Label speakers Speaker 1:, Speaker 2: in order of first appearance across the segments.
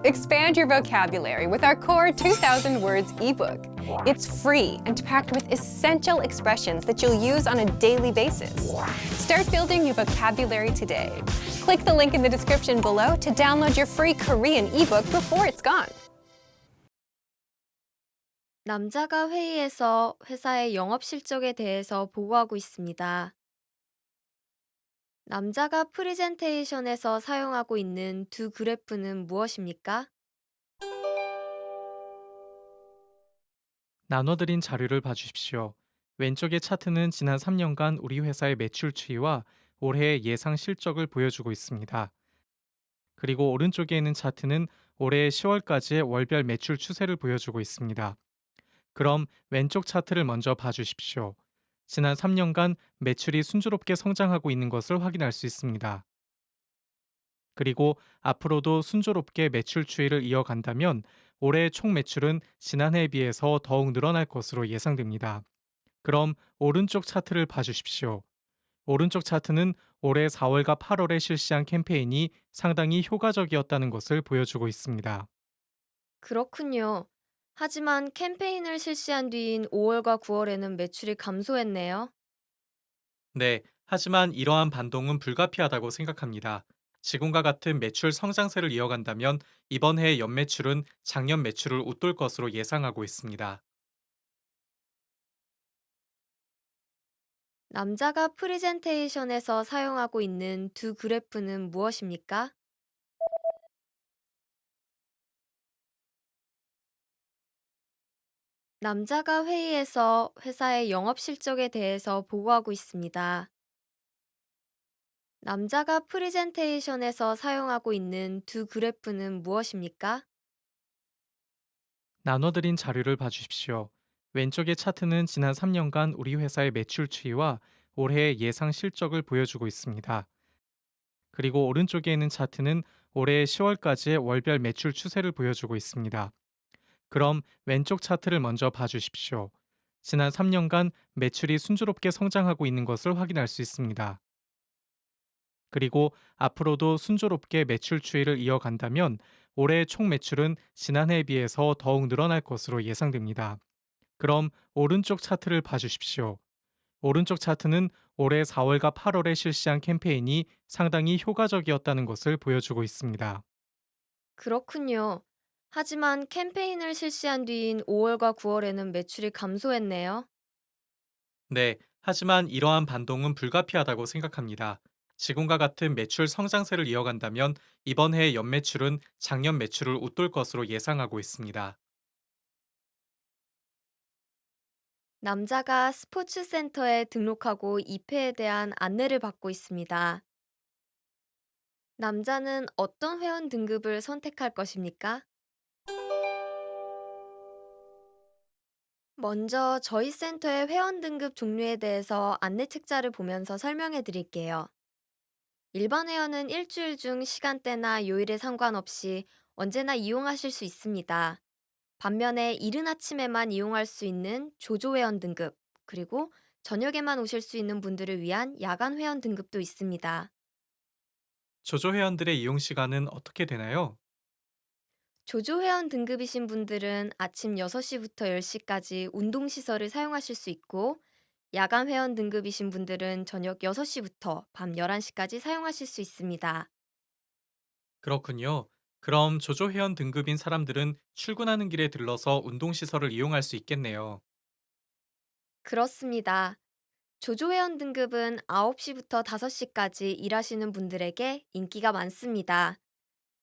Speaker 1: Expand your vocabulary with our Core 2000 Words ebook. It's free and packed with essential expressions that you'll use on a daily basis. Start building your vocabulary today. Click the link in the description below to download your free Korean ebook before it's gone.
Speaker 2: 남자가 회의에서 회사의 영업 실적에 대해서 보고하고 있습니다. 남자가 프리젠테이션에서 사용하고 있는 두 그래프는 무엇입니까?
Speaker 3: 나눠드린 자료를 봐주십시오. 왼쪽의 차트는 지난 3년간 우리 회사의 매출 추이와 올해의 예상 실적을 보여주고 있습니다. 그리고 오른쪽에 있는 차트는 올해 10월까지의 월별 매출 추세를 보여주고 있습니다. 그럼 왼쪽 차트를 먼저 봐주십시오. 지난 3년간 매출이 순조롭게 성장하고 있는 것을 확인할 수 있습니다. 그리고 앞으로도 순조롭게 매출 추이를 이어간다면 올해 총 매출은 지난해에 비해서 더욱 늘어날 것으로 예상됩니다. 그럼 오른쪽 차트를 봐주십시오. 오른쪽 차트는 올해 4월과 8월에 실시한 캠페인이 상당히 효과적이었다는 것을 보여주고 있습니다.
Speaker 2: 그렇군요. 하지만 캠페인을 실시한 뒤인 5월과 9월에는 매출이 감소했네요.
Speaker 3: 네, 하지만 이러한 반동은 불가피하다고 생각합니다. 지금과 같은 매출 성장세를 이어간다면 이번 해의 연매출은 작년 매출을 웃돌 것으로 예상하고 있습니다.
Speaker 2: 남자가 프리젠테이션에서 사용하고 있는 두 그래프는 무엇입니까? 남자가 회의에서 회사의 영업 실적에 대해서 보고하고 있습니다. 남자가 프리젠테이션에서 사용하고 있는 두 그래프는 무엇입니까?
Speaker 3: 나눠드린 자료를 봐주십시오. 왼쪽의 차트는 지난 3년간 우리 회사의 매출 추이와 올해의 예상 실적을 보여주고 있습니다. 그리고 오른쪽에 있는 차트는 올해 10월까지의 월별 매출 추세를 보여주고 있습니다. 그럼 왼쪽 차트를 먼저 봐주십시오. 지난 3년간 매출이 순조롭게 성장하고 있는 것을 확인할 수 있습니다. 그리고 앞으로도 순조롭게 매출 추이를 이어간다면 올해 총 매출은 지난해에 비해서 더욱 늘어날 것으로 예상됩니다. 그럼 오른쪽 차트를 봐주십시오. 오른쪽 차트는 올해 4월과 8월에 실시한 캠페인이 상당히 효과적이었다는 것을 보여주고 있습니다.
Speaker 2: 그렇군요. 하지만 캠페인을 실시한 뒤인 5월과 9월에는 매출이 감소했네요.
Speaker 3: 네, 하지만 이러한 반동은 불가피하다고 생각합니다. 지금과 같은 매출 성장세를 이어간다면 이번 해의 연매출은 작년 매출을 웃돌 것으로 예상하고 있습니다.
Speaker 2: 남자가 스포츠 센터에 등록하고 입회에 대한 안내를 받고 있습니다. 남자는 어떤 회원 등급을 선택할 것입니까? 먼저 저희 센터의 회원 등급 종류에 대해서 안내 책자를 보면서 설명해 드릴게요. 일반 회원은 일주일 중 시간대나 요일에 상관없이 언제나 이용하실 수 있습니다. 반면에 이른 아침에만 이용할 수 있는 조조 회원 등급, 그리고 저녁에만 오실 수 있는 분들을 위한 야간 회원 등급도 있습니다.
Speaker 3: 조조 회원들의 이용 시간은 어떻게 되나요?
Speaker 2: 조조 회원 등급이신 분들은 아침 6시부터 10시까지 운동시설을 사용하실 수 있고, 야간 회원 등급이신 분들은 저녁 6시부터 밤 11시까지 사용하실 수 있습니다.
Speaker 3: 그렇군요. 그럼 조조 회원 등급인 사람들은 출근하는 길에 들러서 운동시설을 이용할 수 있겠네요.
Speaker 2: 그렇습니다. 조조 회원 등급은 9시부터 5시까지 일하시는 분들에게 인기가 많습니다.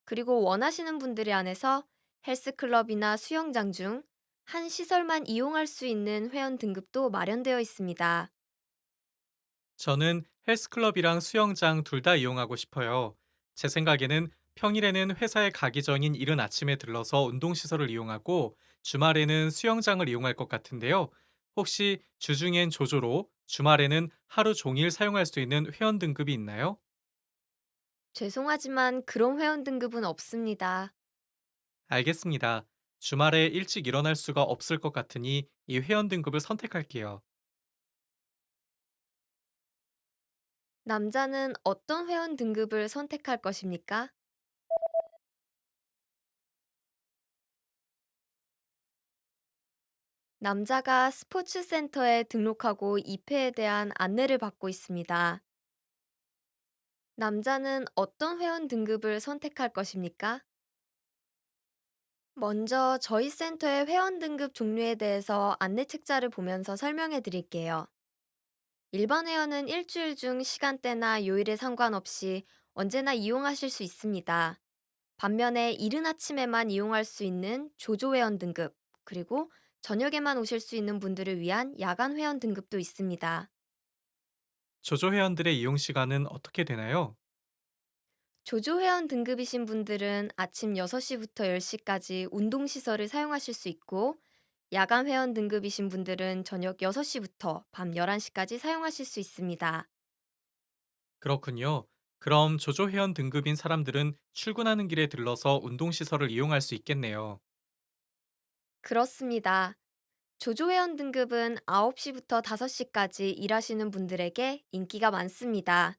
Speaker 2: 그리고 원하시는 분들에 한해서 헬스클럽이나 수영장 중 한 시설만 이용할 수 있는 회원 등급도 마련되어 있습니다.
Speaker 3: 저는 헬스클럽이랑 수영장 둘 다 이용하고 싶어요. 제 생각에는 평일에는 회사에 가기 전인 이른 아침에 들러서 운동시설을 이용하고 주말에는 수영장을 이용할 것 같은데요. 혹시 주중엔 조조로 주말에는 하루 종일 사용할 수 있는 회원 등급이 있나요?
Speaker 2: 죄송하지만 그런 회원 등급은 없습니다.
Speaker 3: 알겠습니다. 주말에 일찍 일어날 수가 없을 것 같으니 이 회원 등급을 선택할게요.
Speaker 2: 남자는 어떤 회원 등급을 선택할 것입니까? 남자가 스포츠 센터에 등록하고 입회에 대한 안내를 받고 있습니다. 남자는 어떤 회원 등급을 선택할 것입니까? 먼저 저희 센터의 회원 등급 종류에 대해서 안내 책자를 보면서 설명해 드릴게요. 일반 회원은 일주일 중 시간대나 요일에 상관없이 언제나 이용하실 수 있습니다. 반면에 이른 아침에만 이용할 수 있는 조조 회원 등급, 그리고 저녁에만 오실 수 있는 분들을 위한 야간 회원 등급도 있습니다.
Speaker 3: 조조 회원들의 이용 시간은 어떻게 되나요?
Speaker 2: 조조 회원 등급이신 분들은 아침 6시부터 10시까지 운동시설을 사용하실 수 있고, 야간 회원 등급이신 분들은 저녁 6시부터 밤 11시까지 사용하실 수 있습니다.
Speaker 3: 그렇군요. 그럼 조조 회원 등급인 사람들은 출근하는 길에 들러서 운동시설을 이용할 수 있겠네요.
Speaker 2: 그렇습니다. 조조 회원 등급은 9시부터 5시까지 일하시는 분들에게 인기가 많습니다.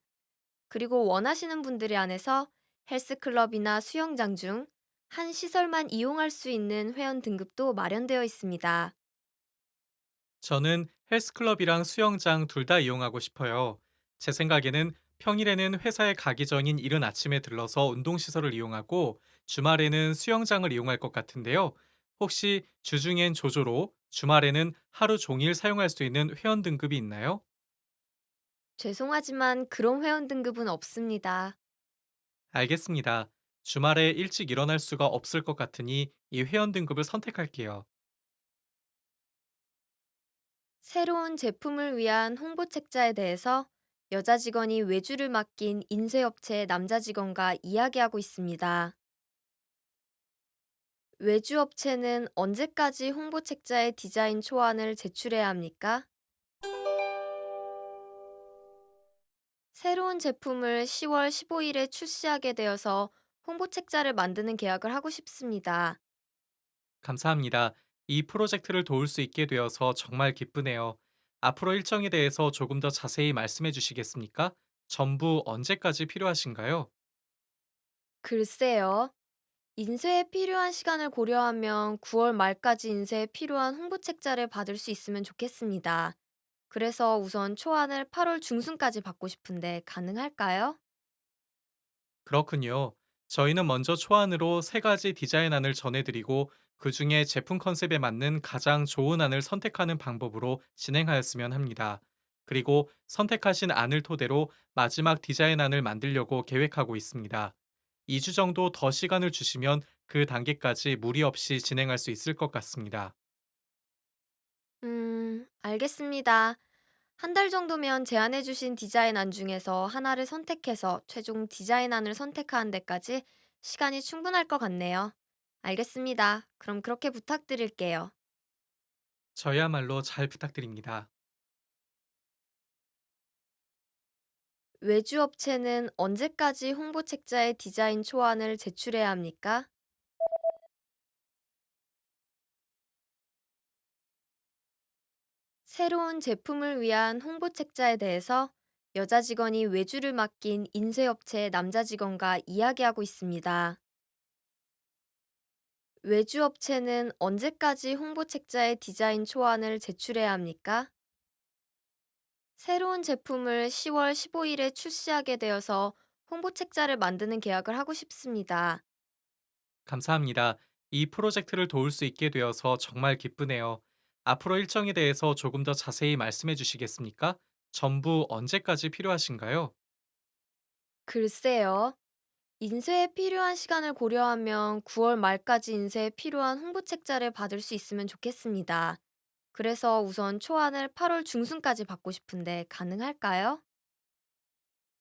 Speaker 2: 그리고 원하시는 분들에 한해서 헬스클럽이나 수영장 중 한 시설만 이용할 수 있는 회원 등급도 마련되어 있습니다.
Speaker 3: 저는 헬스클럽이랑 수영장 둘 다 이용하고 싶어요. 제 생각에는 평일에는 회사에 가기 전인 이른 아침에 들러서 운동시설을 이용하고 주말에는 수영장을 이용할 것 같은데요. 혹시 주중엔 조조로 주말에는 하루 종일 사용할 수 있는 회원 등급이 있나요?
Speaker 2: 죄송하지만 그런 회원 등급은 없습니다.
Speaker 3: 알겠습니다. 주말에 일찍 일어날 수가 없을 것 같으니 이 회원 등급을 선택할게요.
Speaker 2: 새로운 제품을 위한 홍보 책자에 대해서 여자 직원이 외주를 맡긴 인쇄업체의 남자 직원과 이야기하고 있습니다. 외주업체는 언제까지 홍보 책자의 디자인 초안을 제출해야 합니까? 새로운 제품을 10월 15일에 출시하게 되어서 홍보 책자를 만드는 계약을 하고 싶습니다.
Speaker 3: 감사합니다. 이 프로젝트를 도울 수 있게 되어서 정말 기쁘네요. 앞으로 일정에 대해서 조금 더 자세히 말씀해 주시겠습니까? 전부 언제까지 필요하신가요?
Speaker 2: 글쎄요. 인쇄에 필요한 시간을 고려하면 9월 말까지 인쇄에 필요한 홍보 책자를 받을 수 있으면 좋겠습니다. 그래서 우선 초안을 8월 중순까지 받고 싶은데 가능할까요?
Speaker 3: 그렇군요. 저희는 먼저 초안으로 세 가지 디자인안을 전해드리고 그 중에 제품 컨셉에 맞는 가장 좋은 안을 선택하는 방법으로 진행하였으면 합니다. 그리고 선택하신 안을 토대로 마지막 디자인안을 만들려고 계획하고 있습니다. 2주 정도 더 시간을 주시면 그 단계까지 무리 없이 진행할 수 있을 것 같습니다.
Speaker 2: 알겠습니다. 한 달 정도면 제안해주신 디자인안 중에서 하나를 선택해서 최종 디자인안을 선택하는 데까지 시간이 충분할 것 같네요. 알겠습니다. 그럼 그렇게 부탁드릴게요.
Speaker 3: 저야말로 잘 부탁드립니다.
Speaker 2: 외주업체는 언제까지 홍보 책자의 디자인 초안을 제출해야 합니까? 새로운 제품을 위한 홍보 책자에 대해서 여자 직원이 외주를 맡긴 인쇄업체의 남자 직원과 이야기하고 있습니다. 외주업체는 언제까지 홍보 책자의 디자인 초안을 제출해야 합니까? 새로운 제품을 10월 15일에 출시하게 되어서 홍보 책자를 만드는 계약을 하고 싶습니다.
Speaker 3: 감사합니다. 이 프로젝트를 도울 수 있게 되어서 정말 기쁘네요. 앞으로 일정에 대해서 조금 더 자세히 말씀해 주시겠습니까? 전부 언제까지 필요하신가요?
Speaker 2: 글쎄요. 인쇄에 필요한 시간을 고려하면 9월 말까지 인쇄에 필요한 홍보 책자를 받을 수 있으면 좋겠습니다. 그래서 우선 초안을 8월 중순까지 받고 싶은데 가능할까요?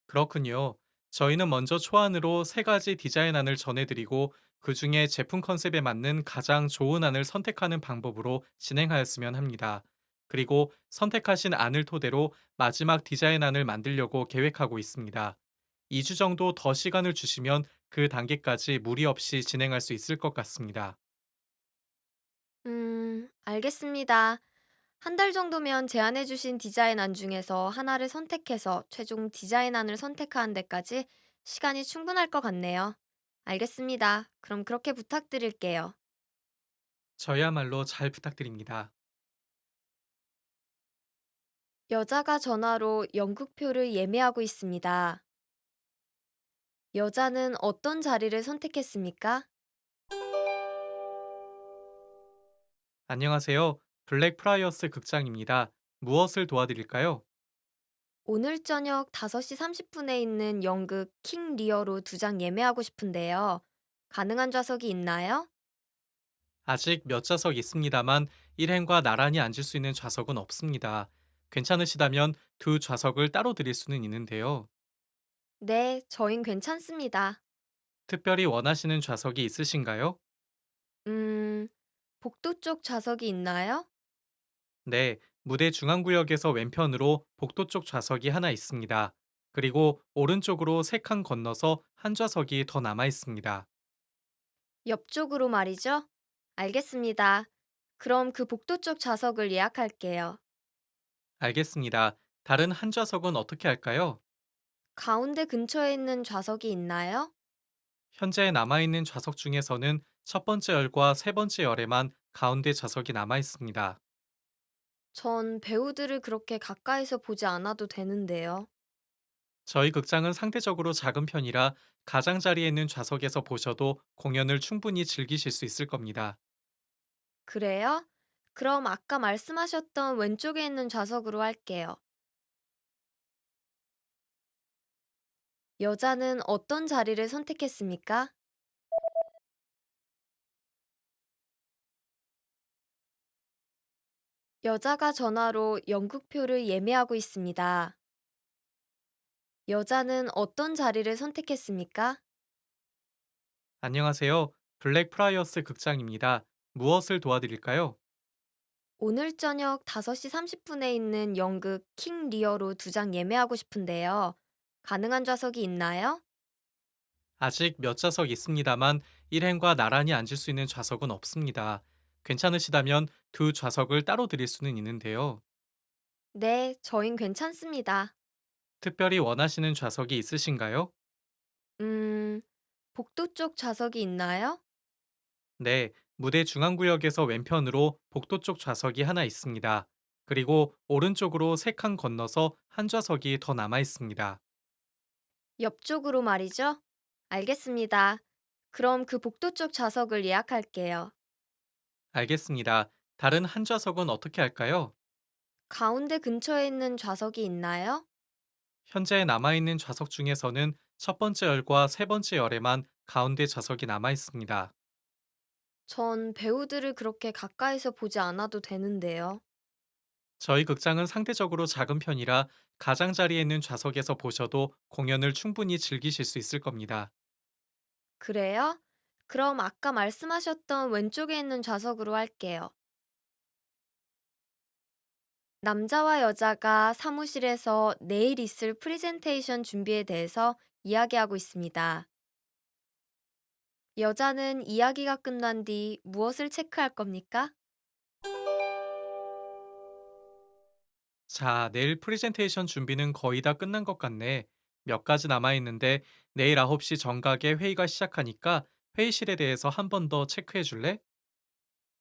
Speaker 3: 그렇군요. 저희는 먼저 초안으로 세 가지 디자인안을 전해드리고 그 중에 제품 컨셉에 맞는 가장 좋은 안을 선택하는 방법으로 진행하였으면 합니다. 그리고 선택하신 안을 토대로 마지막 디자인안을 만들려고 계획하고 있습니다. 2주 정도 더 시간을 주시면 그 단계까지 무리 없이 진행할 수 있을 것 같습니다.
Speaker 2: 알겠습니다. 한 달 정도면 제안해주신 디자인안 중에서 하나를 선택해서 최종 디자인안을 선택하는 데까지 시간이 충분할 것 같네요. 알겠습니다. 그럼 그렇게 부탁드릴게요.
Speaker 3: 저야말로 잘 부탁드립니다.
Speaker 2: 여자가 전화로 연극표를 예매하고 있습니다. 여자는 어떤 자리를 선택했습니까?
Speaker 3: 안녕하세요. 블랙 프라이어스 극장입니다. 무엇을 도와드릴까요?
Speaker 2: 오늘 저녁 5시 30분에 있는 연극 킹 리어로 2장 예매하고 싶은데요. 가능한 좌석이 있나요?
Speaker 3: 아직 몇 좌석 있습니다만 일행과 나란히 앉을 수 있는 좌석은 없습니다. 괜찮으시다면 두 좌석을 따로 드릴 수는 있는데요.
Speaker 2: 네, 저흰 괜찮습니다.
Speaker 3: 특별히 원하시는 좌석이 있으신가요?
Speaker 2: 음, 복도 쪽 좌석이 있나요?
Speaker 3: 네, 무대 중앙구역에서 왼편으로 복도 쪽 좌석이 하나 있습니다. 그리고 오른쪽으로 3칸 건너서 한 좌석이 더 남아 있습니다.
Speaker 2: 옆쪽으로 말이죠? 알겠습니다. 그럼 그 복도 쪽 좌석을 예약할게요.
Speaker 3: 알겠습니다. 다른 한 좌석은 어떻게 할까요?
Speaker 2: 가운데 근처에 있는 좌석이 있나요?
Speaker 3: 현재 남아있는 좌석 중에서는 첫 번째 열과 세 번째 열에만 가운데 좌석이 남아 있습니다.
Speaker 2: 전 배우들을 그렇게 가까이서 보지 않아도 되는데요.
Speaker 3: 저희 극장은 상대적으로 작은 편이라 가장자리에 있는 좌석에서 보셔도 공연을 충분히 즐기실 수 있을 겁니다.
Speaker 2: 그래요? 그럼 아까 말씀하셨던 왼쪽에 있는 좌석으로 할게요. 여자는 어떤 자리를 선택했습니까? 여자가 전화로 연극표를 예매하고 있습니다. 여자는 어떤 자리를 선택했습니까?
Speaker 3: 안녕하세요. 블랙 프라이어스 극장입니다. 무엇을 도와드릴까요?
Speaker 2: 오늘 저녁 5시 30분에 있는 연극 킹 리어로 2장 예매하고 싶은데요. 가능한 좌석이 있나요?
Speaker 3: 아직 몇 좌석 있습니다만 일행과 나란히 앉을 수 있는 좌석은 없습니다. 괜찮으시다면 두 좌석을 따로 드릴 수는 있는데요.
Speaker 2: 네, 저흰 괜찮습니다.
Speaker 3: 특별히 원하시는 좌석이 있으신가요?
Speaker 2: 음, 복도 쪽 좌석이 있나요?
Speaker 3: 네, 무대 중앙구역에서 왼편으로 복도 쪽 좌석이 하나 있습니다. 그리고 오른쪽으로 3칸 건너서 한 좌석이 더 남아 있습니다.
Speaker 2: 옆쪽으로 말이죠? 알겠습니다. 그럼 그 복도 쪽 좌석을 예약할게요.
Speaker 3: 알겠습니다. 다른 한 좌석은 어떻게 할까요?
Speaker 2: 가운데 근처에 있는 좌석이 있나요?
Speaker 3: 현재 남아있는 좌석 중에서는 첫 번째 열과 세 번째 열에만 가운데 좌석이 남아 있습니다.
Speaker 2: 전 배우들을 그렇게 가까이서 보지 않아도 되는데요.
Speaker 3: 저희 극장은 상대적으로 작은 편이라 가장자리에 있는 좌석에서 보셔도 공연을 충분히 즐기실 수 있을 겁니다.
Speaker 2: 그래요? 그럼 아까 말씀하셨던 왼쪽에 있는 좌석으로 할게요. 남자와 여자가 사무실에서 내일 있을 프리젠테이션 준비에 대해서 이야기하고 있습니다. 여자는 이야기가 끝난 뒤 무엇을 체크할 겁니까?
Speaker 3: 자, 내일 프레젠테이션 준비는 거의 다 끝난 것 같네. 몇 가지 남아 있는데 내일 9시 정각에 회의가 시작하니까 회의실에 대해서 한 번 더 체크해 줄래?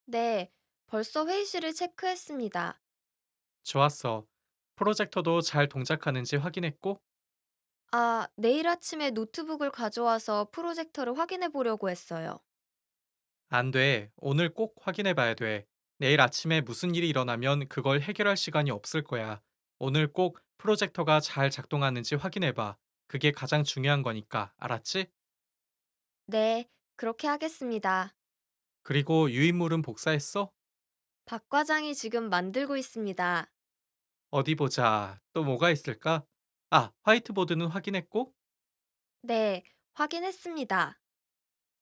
Speaker 2: 네, 벌써 회의실을 체크했습니다.
Speaker 3: 좋았어. 프로젝터도 잘 동작하는지 확인했고?
Speaker 2: 아, 내일 아침에 노트북을 가져와서 프로젝터를 확인해 보려고 했어요.
Speaker 3: 안 돼. 오늘 꼭 확인해 봐야 돼. 내일 아침에 무슨 일이 일어나면 그걸 해결할 시간이 없을 거야. 오늘 꼭 프로젝터가 잘 작동하는지 확인해 봐. 그게 가장 중요한 거니까. 알았지?
Speaker 2: 네, 그렇게 하겠습니다.
Speaker 3: 그리고 유인물은 복사했어?
Speaker 2: 박 과장이 지금 만들고 있습니다.
Speaker 3: 어디 보자. 또 뭐가 있을까? 아, 화이트보드는 확인했고?
Speaker 2: 네, 확인했습니다.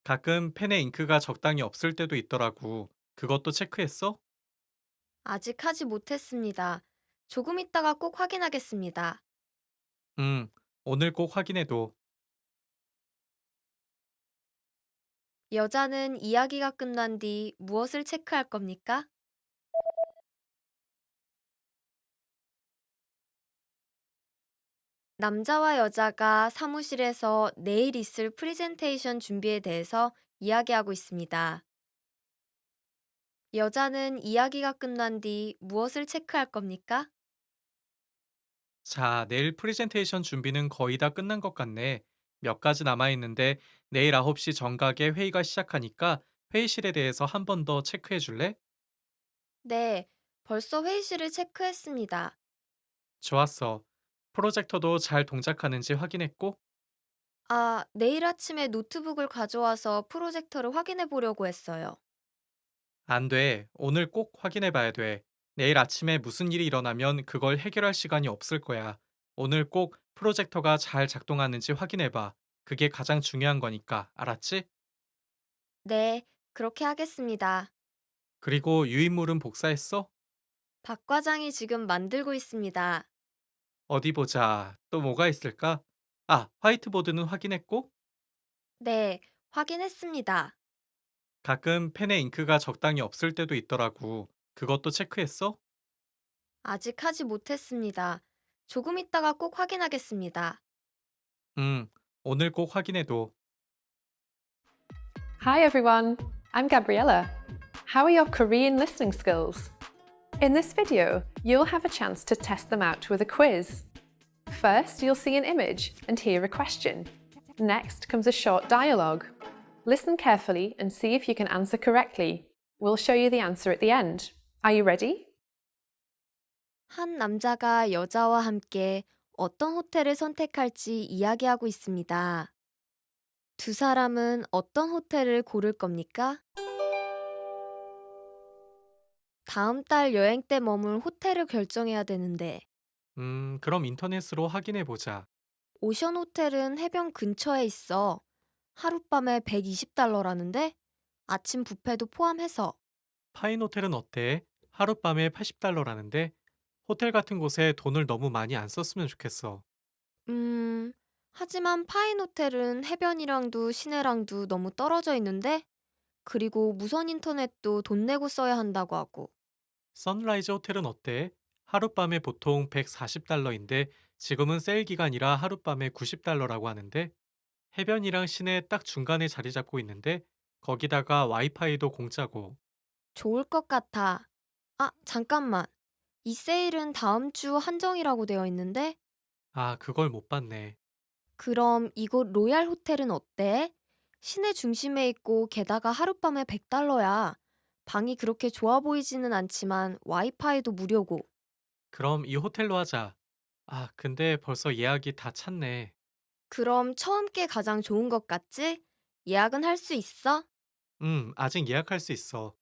Speaker 3: 가끔 펜에 잉크가 적당히 없을 때도 있더라고. 그것도 체크했어?
Speaker 2: 아직 하지 못했습니다. 조금 있다가 꼭 확인하겠습니다.
Speaker 3: 음, 오늘 꼭 확인해도.
Speaker 2: 여자는 이야기가 끝난 뒤 무엇을 체크할 겁니까? 남자와 여자가 사무실에서 내일 있을 프리젠테이션 준비에 대해서 이야기하고 있습니다. 여자는 이야기가 끝난 뒤 무엇을 체크할 겁니까?
Speaker 3: 자, 내일 프레젠테이션 준비는 거의 다 끝난 것 같네. 몇 가지 남아있는데 내일 9시 정각에 회의가 시작하니까 회의실에 대해서 한 번 더 체크해 줄래?
Speaker 2: 네, 벌써 회의실을 체크했습니다.
Speaker 3: 좋았어. 프로젝터도 잘 동작하는지 확인했고?
Speaker 2: 아, 내일 아침에 노트북을 가져와서 프로젝터를 확인해 보려고 했어요.
Speaker 3: 안 돼. 오늘 꼭 확인해 봐야 돼. 내일 아침에 무슨 일이 일어나면 그걸 해결할 시간이 없을 거야. 오늘 꼭 프로젝터가 잘 작동하는지 확인해 봐. 그게 가장 중요한 거니까. 알았지?
Speaker 2: 네, 그렇게 하겠습니다.
Speaker 3: 그리고 유인물은 복사했어?
Speaker 2: 박 과장이 지금 만들고 있습니다.
Speaker 3: 어디 보자. 또 뭐가 있을까? 아, 화이트보드는 확인했고?
Speaker 2: 네, 확인했습니다.
Speaker 3: 가끔 펜에 잉크가 적당히 없을 때도 있더라고. 그것도 체크했어?
Speaker 2: 아직 하지 못했습니다. 조금 있다가 꼭 확인하겠습니다.
Speaker 3: 음, 오늘 꼭 확인해둬.
Speaker 4: Hi everyone, I'm Gabriella. How are your Korean listening skills? In this video, you'll have a chance to test them out with a quiz. First, you'll see an image and hear a question. Next comes a short dialogue. Listen carefully and see if you can answer correctly. We'll show you the answer at the end. Are you ready?
Speaker 2: 한 남자가 여자와 함께 어떤 호텔을 선택할지 이야기하고 있습니다. 두 사람은 어떤 호텔을 고를 겁니까? 다음 달 여행 때 머물 호텔을 결정해야 되는데,
Speaker 3: 그럼 인터넷으로 확인해 보자.
Speaker 2: 오션 호텔은 해변 근처에 있어. 하룻밤에 120달러라는데? 아침 뷔페도 포함해서.
Speaker 3: 파인 호텔은 어때? 하룻밤에 80달러라는데? 호텔 같은 곳에 돈을 너무 많이 안 썼으면 좋겠어.
Speaker 2: 음, 하지만 파인 호텔은 해변이랑도 시내랑도 너무 떨어져 있는데? 그리고 무선 인터넷도 돈 내고 써야 한다고 하고.
Speaker 3: 선라이즈 호텔은 어때? 하룻밤에 보통 140달러인데 지금은 세일 기간이라 하룻밤에 90달러라고 하는데 해변이랑 시내 딱 중간에 자리 잡고 있는데 거기다가 와이파이도 공짜고.
Speaker 2: 좋을 것 같아. 아, 잠깐만. 이 세일은 다음 주 한정이라고 되어 있는데?
Speaker 3: 아, 그걸 못 봤네.
Speaker 2: 그럼 이곳 로얄 호텔은 어때? 시내 중심에 있고 게다가 하룻밤에 100달러야. 방이 그렇게 좋아 보이지는 않지만 와이파이도 무료고.
Speaker 3: 그럼 이 호텔로 하자. 아, 근데 벌써 예약이 다 찼네.
Speaker 2: 그럼 처음 게 가장 좋은 것 같지? 예약은 할 수 있어?
Speaker 3: 아직 예약할 수 있어.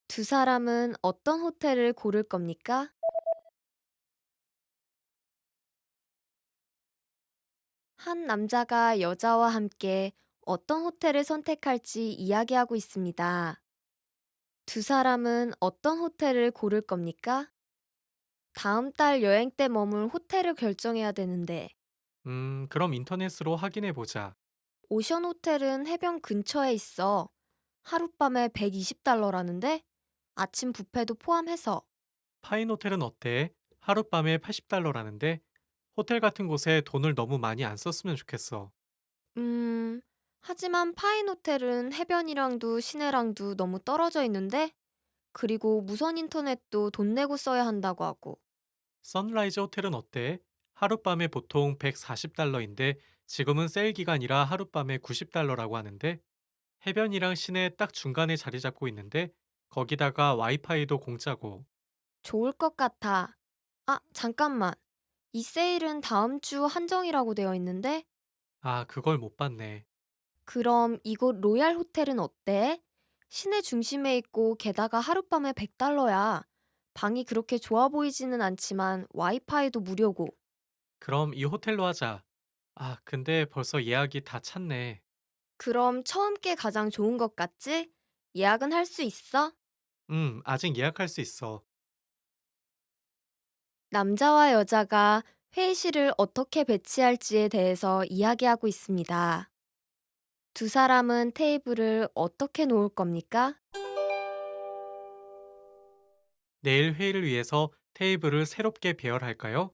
Speaker 2: 두 사람은 어떤 호텔을 고를 겁니까? 한 남자가 여자와 함께 어떤 호텔을 선택할지 이야기하고 있습니다. 두 사람은 어떤 호텔을 고를 겁니까? 다음 달 여행 때 머물 호텔을 결정해야 되는데,
Speaker 3: 그럼 인터넷으로 확인해 보자.
Speaker 2: 오션 호텔은 해변 근처에 있어. 하룻밤에 120달러라는데? 아침 뷔페도 포함해서.
Speaker 3: 파인 호텔은 어때? 하룻밤에 80달러라는데 호텔 같은 곳에 돈을 너무 많이 안 썼으면 좋겠어.
Speaker 2: 음, 하지만 파인 호텔은 해변이랑도 시내랑도 너무 떨어져 있는데? 그리고 무선 인터넷도 돈 내고 써야 한다고 하고.
Speaker 3: 선라이즈 호텔은 어때? 하룻밤에 보통 140달러인데 지금은 세일 기간이라 하룻밤에 90달러라고 하는데 해변이랑 시내 딱 중간에 자리 잡고 있는데 거기다가 와이파이도 공짜고.
Speaker 2: 좋을 것 같아. 아, 잠깐만. 이 세일은 다음 주 한정이라고 되어 있는데?
Speaker 3: 아, 그걸 못 봤네.
Speaker 2: 그럼 이곳 로얄 호텔은 어때? 시내 중심에 있고 게다가 하룻밤에 100달러야. 방이 그렇게 좋아 보이지는 않지만 와이파이도 무료고.
Speaker 3: 그럼 이 호텔로 하자. 아, 근데 벌써 예약이 다 찼네.
Speaker 2: 그럼 처음 게 가장 좋은 것 같지? 예약은 할 수 있어?
Speaker 3: 아직 예약할 수 있어.
Speaker 2: 남자와 여자가 회의실을 어떻게 배치할지에 대해서 이야기하고 있습니다. 두 사람은 테이블을 어떻게 놓을 겁니까?
Speaker 3: 내일 회의를 위해서 테이블을 새롭게 배열할까요?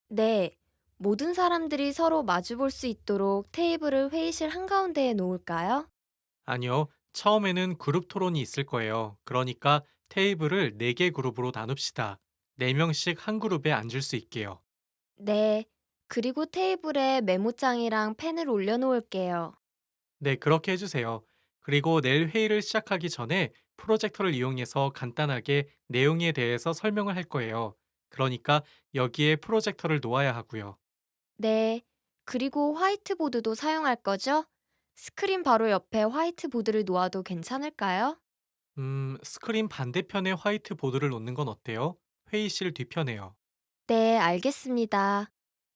Speaker 2: 네, 모든 사람들이 서로 마주볼 수 있도록 테이블을 회의실 한가운데에 놓을까요?
Speaker 3: 아니요. 처음에는 그룹 토론이 있을 거예요. 그러니까 테이블을 4개 그룹으로 나눕시다. 4명씩 한 그룹에 앉을 수 있게요.
Speaker 2: 네. 그리고 테이블에 메모장이랑 펜을 올려놓을게요.
Speaker 3: 네, 그렇게 해주세요. 그리고 내일 회의를 시작하기 전에 프로젝터를 이용해서 간단하게 내용에 대해서 설명을 할 거예요. 그러니까 여기에 프로젝터를 놓아야 하고요.
Speaker 2: 네. 그리고 화이트보드도 사용할 거죠? 스크린 바로 옆에 화이트보드를 놓아도 괜찮을까요?
Speaker 3: 스크린 반대편에 화이트보드를 놓는 건 어때요? 회의실 뒤편에요.
Speaker 2: 네, 알겠습니다.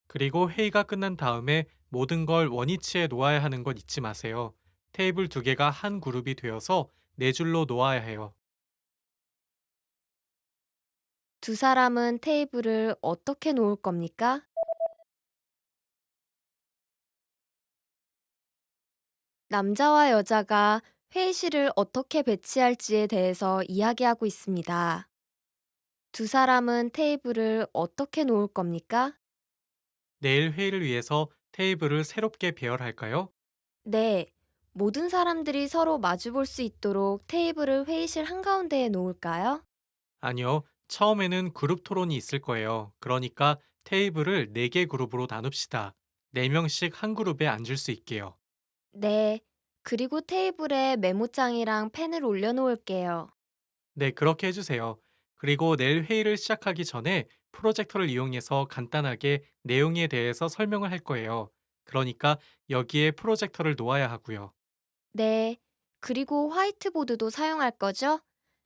Speaker 3: 그리고 회의가 끝난 다음에 모든 걸 원위치에 놓아야 하는 건 잊지 마세요. 테이블 두 개가 한 그룹이 되어서 네 줄로 놓아야 해요.
Speaker 2: 두 사람은 테이블을 어떻게 놓을 겁니까? 남자와 여자가 회의실을 어떻게 배치할지에 대해서 이야기하고 있습니다. 두 사람은 테이블을 어떻게 놓을 겁니까?
Speaker 3: 내일 회의를 위해서 테이블을 새롭게 배열할까요?
Speaker 2: 네. 모든 사람들이 서로 마주 볼 수 있도록 테이블을 회의실 한가운데에 놓을까요?
Speaker 3: 아니요. 처음에는 그룹 토론이 있을 거예요. 그러니까 테이블을 4개 그룹으로 나눕시다. 4명씩 한 그룹에 앉을 수 있게요.
Speaker 2: 네. 그리고 테이블에 메모장이랑 펜을 올려놓을게요.
Speaker 3: 네, 그렇게 해주세요. 그리고 내일 회의를 시작하기 전에 프로젝터를 이용해서 간단하게 내용에 대해서 설명을 할 거예요. 그러니까 여기에 프로젝터를 놓아야 하고요.
Speaker 2: 네. 그리고 화이트보드도 사용할 거죠?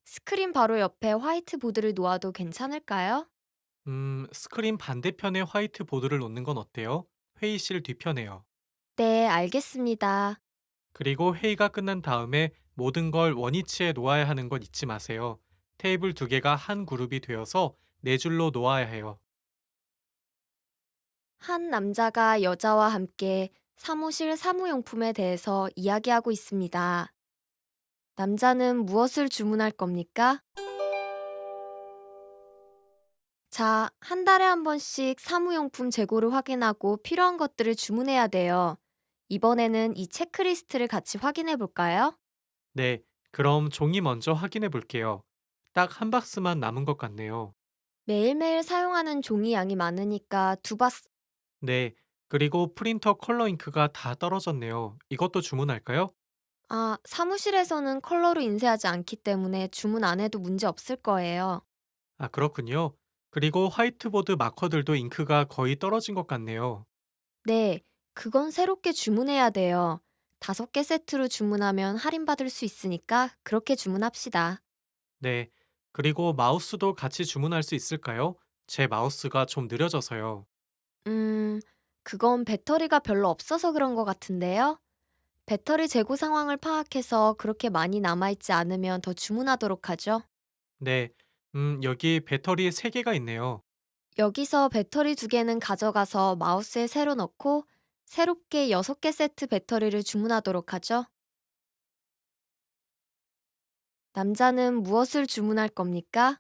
Speaker 2: 스크린 바로 옆에 화이트보드를 놓아도 괜찮을까요?
Speaker 3: 스크린 반대편에 화이트보드를 놓는 건 어때요? 회의실 뒤편에요.
Speaker 2: 네, 알겠습니다.
Speaker 3: 그리고 회의가 끝난 다음에 모든 걸 원위치에 놓아야 하는 건 잊지 마세요. 테이블 두 개가 한 그룹이 되어서 네 줄로 놓아야 해요.
Speaker 2: 한 남자가 여자와 함께 사무실 사무용품에 대해서 이야기하고 있습니다. 남자는 무엇을 주문할 겁니까? 자, 한 달에 한 번씩 사무용품 재고를 확인하고 필요한 것들을 주문해야 돼요. 이번에는 이 체크리스트를 같이 확인해 볼까요?
Speaker 3: 네, 그럼 종이 먼저 확인해 볼게요. 딱 한 박스만 남은 것 같네요.
Speaker 2: 매일매일 사용하는 종이 양이 많으니까 두 박스.
Speaker 3: 네, 그리고 프린터 컬러 잉크가 다 떨어졌네요. 이것도 주문할까요?
Speaker 2: 아, 사무실에서는 컬러로 인쇄하지 않기 때문에 주문 안 해도 문제 없을 거예요.
Speaker 3: 아, 그렇군요. 그리고 화이트보드 마커들도 잉크가 거의 떨어진 것 같네요.
Speaker 2: 네, 그건 새롭게 주문해야 돼요. 5개 세트로 주문하면 할인받을 수 있으니까 그렇게 주문합시다.
Speaker 3: 네, 그리고 마우스도 같이 주문할 수 있을까요? 제 마우스가 좀 느려져서요.
Speaker 2: 음, 그건 배터리가 별로 없어서 그런 것 같은데요. 배터리 재고 상황을 파악해서 그렇게 많이 남아있지 않으면 더 주문하도록 하죠.
Speaker 3: 네, 여기 배터리 3개가 있네요.
Speaker 2: 여기서 배터리 2개는 가져가서 마우스에 새로 넣고 새롭게 6개 세트 배터리를 주문하도록 하죠. 남자는 무엇을 주문할 겁니까?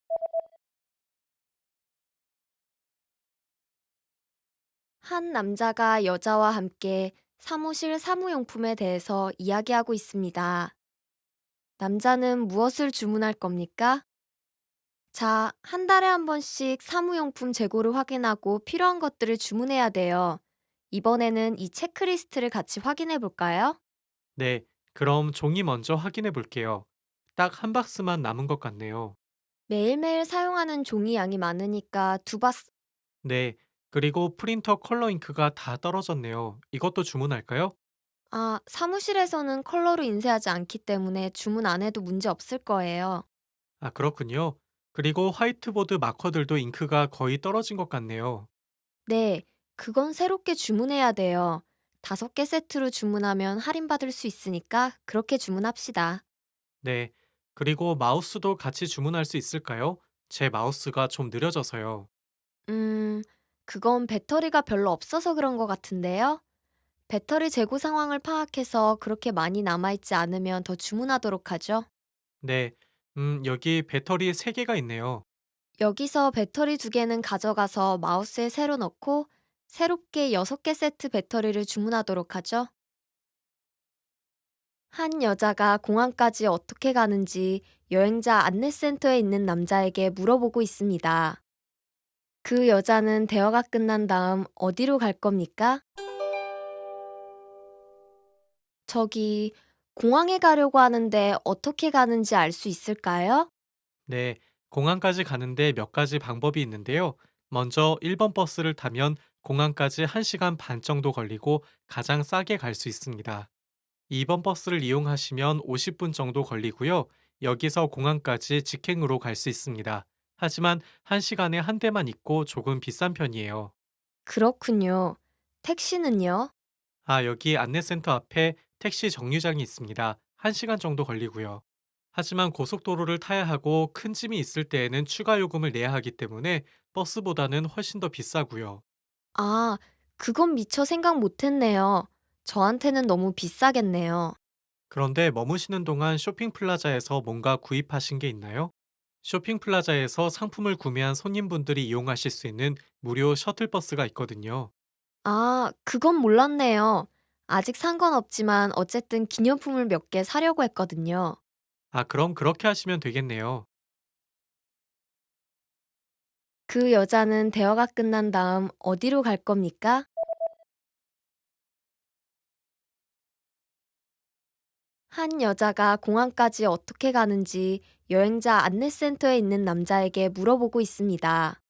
Speaker 2: 한 남자가 여자와 함께 사무실 사무용품에 대해서 이야기하고 있습니다. 남자는 무엇을 주문할 겁니까? 자, 한 달에 한 번씩 사무용품 재고를 확인하고 필요한 것들을 주문해야 돼요. 이번에는 이 체크리스트를 같이 확인해 볼까요?
Speaker 3: 네, 그럼 종이 먼저 확인해 볼게요. 딱 한 박스만 남은 것 같네요.
Speaker 2: 매일매일 사용하는 종이 양이 많으니까 두 박스.
Speaker 3: 네, 그리고 프린터 컬러 잉크가 다 떨어졌네요. 이것도 주문할까요?
Speaker 2: 아, 사무실에서는 컬러로 인쇄하지 않기 때문에 주문 안 해도 문제 없을 거예요.
Speaker 3: 아, 그렇군요. 그리고 화이트보드 마커들도 잉크가 거의 떨어진 것 같네요.
Speaker 2: 네, 그건 새롭게 주문해야 돼요. 5개 세트로 주문하면 할인받을 수 있으니까 그렇게 주문합시다.
Speaker 3: 네, 그리고 마우스도 같이 주문할 수 있을까요? 제 마우스가 좀 느려져서요.
Speaker 2: 음, 그건 배터리가 별로 없어서 그런 것 같은데요. 배터리 재고 상황을 파악해서 그렇게 많이 남아있지 않으면 더 주문하도록 하죠.
Speaker 3: 네, 여기 배터리 3개가 있네요.
Speaker 2: 여기서 배터리 2개는 가져가서 마우스에 새로 넣고 새롭게 6개 세트 배터리를 주문하도록 하죠. 한 여자가 공항까지 어떻게 가는지 여행자 안내센터에 있는 남자에게 물어보고 있습니다. 그 여자는 대화가 끝난 다음 어디로 갈 겁니까? 저기, 공항에 가려고 하는데 어떻게 가는지 알 수 있을까요?
Speaker 3: 네, 공항까지 가는데 몇 가지 방법이 있는데요. 먼저 1번 버스를 타면 공항까지 1시간 반 정도 걸리고 가장 싸게 갈 수 있습니다. 2번 버스를 이용하시면 50분 정도 걸리고요. 여기서 공항까지 직행으로 갈 수 있습니다. 하지만 1시간에 한 대만 있고 조금 비싼 편이에요.
Speaker 2: 그렇군요. 택시는요?
Speaker 3: 아, 여기 안내센터 앞에 택시 정류장이 있습니다. 1시간 정도 걸리고요. 하지만 고속도로를 타야 하고 큰 짐이 있을 때에는 추가 요금을 내야 하기 때문에 버스보다는 훨씬 더 비싸고요.
Speaker 2: 아, 그건 미처 생각 못했네요. 저한테는 너무 비싸겠네요.
Speaker 3: 그런데 머무시는 동안 쇼핑 플라자에서 뭔가 구입하신 게 있나요? 쇼핑 플라자에서 상품을 구매한 손님분들이 이용하실 수 있는 무료 셔틀버스가 있거든요.
Speaker 2: 아, 그건 몰랐네요. 아직 산 건 없지만 어쨌든 기념품을 몇 개 사려고 했거든요.
Speaker 3: 아, 그럼 그렇게 하시면 되겠네요.
Speaker 2: 그 여자는 대화가 끝난 다음 어디로 갈 겁니까? 한 여자가 공항까지 어떻게 가는지 여행자 안내센터에 있는 남자에게 물어보고 있습니다.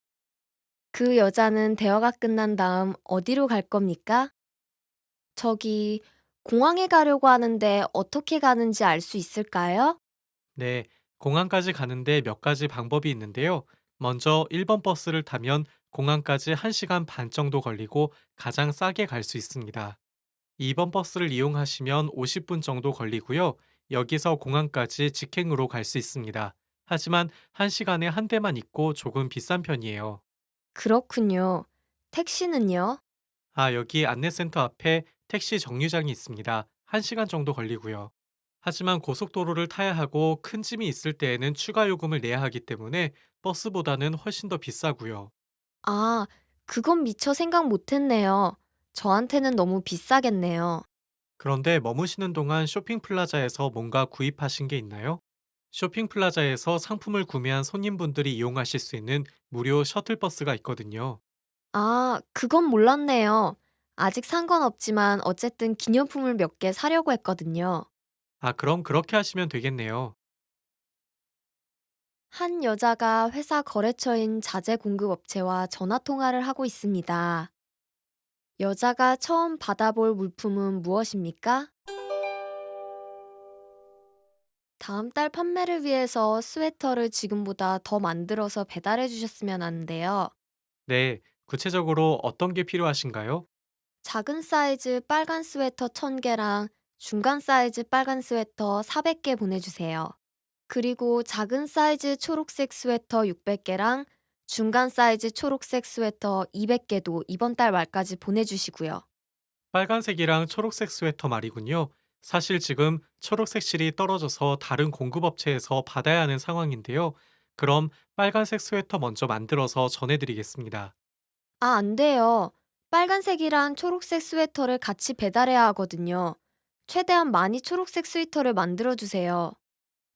Speaker 2: 그 여자는 대화가 끝난 다음 어디로 갈 겁니까? 저기, 공항에 가려고 하는데 어떻게 가는지 알 수 있을까요?
Speaker 3: 네, 공항까지 가는데 몇 가지 방법이 있는데요. 먼저 1번 버스를 타면 공항까지 1시간 반 정도 걸리고 가장 싸게 갈 수 있습니다. 2번 버스를 이용하시면 50분 정도 걸리고요. 여기서 공항까지 직행으로 갈 수 있습니다. 하지만 1시간에 한 대만 있고 조금 비싼 편이에요.
Speaker 2: 그렇군요. 택시는요?
Speaker 3: 아, 여기 안내센터 앞에 택시 정류장이 있습니다. 1시간 정도 걸리고요. 하지만 고속도로를 타야 하고 큰 짐이 있을 때에는 추가 요금을 내야 하기 때문에 버스보다는 훨씬 더 비싸고요.
Speaker 2: 아, 그건 미처 생각 못했네요. 저한테는 너무 비싸겠네요.
Speaker 3: 그런데 머무시는 동안 쇼핑 플라자에서 뭔가 구입하신 게 있나요? 쇼핑 플라자에서 상품을 구매한 손님분들이 이용하실 수 있는 무료 셔틀버스가 있거든요.
Speaker 2: 아, 그건 몰랐네요. 아직 산 건 없지만 어쨌든 기념품을 몇 개 사려고 했거든요.
Speaker 3: 아, 그럼 그렇게 하시면 되겠네요.
Speaker 2: 한 여자가 회사 거래처인 자재 공급 업체와 전화 통화를 하고 있습니다. 여자가 처음 받아볼 물품은 무엇입니까? 다음 달 판매를 위해서 스웨터를 지금보다 더 만들어서 배달해 주셨으면 하는데요.
Speaker 3: 네, 구체적으로 어떤 게 필요하신가요?
Speaker 2: 작은 사이즈 빨간 스웨터 1000개랑 중간 사이즈 빨간 스웨터 400개 보내주세요. 그리고 작은 사이즈 초록색 스웨터 600개랑 중간 사이즈 초록색 스웨터 200개도 이번 달 말까지 보내주시고요.
Speaker 3: 빨간색이랑 초록색 스웨터 말이군요. 사실 지금 초록색 실이 떨어져서 다른 공급업체에서 받아야 하는 상황인데요. 그럼 빨간색 스웨터 먼저 만들어서 전해드리겠습니다.
Speaker 2: 아, 안 돼요. 빨간색이랑 초록색 스웨터를 같이 배달해야 하거든요. 최대한 많이 초록색 스웨터를 만들어주세요.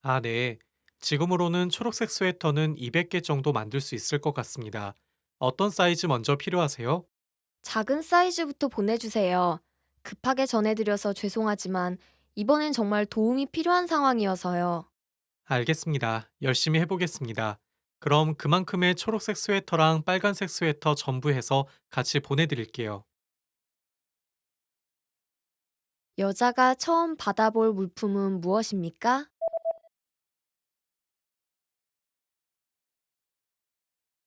Speaker 3: 아, 네. 지금으로는 초록색 스웨터는 200개 정도 만들 수 있을 것 같습니다. 어떤 사이즈 먼저 필요하세요?
Speaker 2: 작은 사이즈부터 보내주세요. 급하게 전해드려서 죄송하지만 이번엔 정말 도움이 필요한 상황이어서요.
Speaker 3: 알겠습니다. 열심히 해보겠습니다. 그럼 그만큼의 초록색 스웨터랑 빨간색 스웨터 전부 해서 같이 보내드릴게요.
Speaker 2: 여자가 처음 받아볼 물품은 무엇입니까?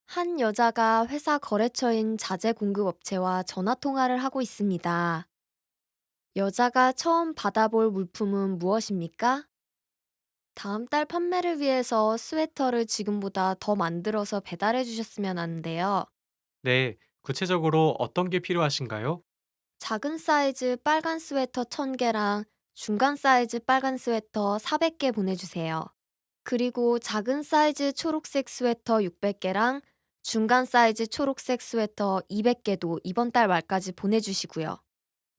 Speaker 2: 한 여자가 회사 거래처인 자재 공급 업체와 전화 통화를 하고 있습니다. 여자가 처음 받아볼 물품은 무엇입니까? 다음 달 판매를 위해서 스웨터를 지금보다 더 만들어서 배달해 주셨으면 하는데요.
Speaker 3: 네, 구체적으로 어떤 게 필요하신가요?
Speaker 2: 작은 사이즈 빨간 스웨터 1000개랑 중간 사이즈 빨간 스웨터 400개 보내주세요. 그리고 작은 사이즈 초록색 스웨터 600개랑 중간 사이즈 초록색 스웨터 200개도 이번 달 말까지 보내주시고요.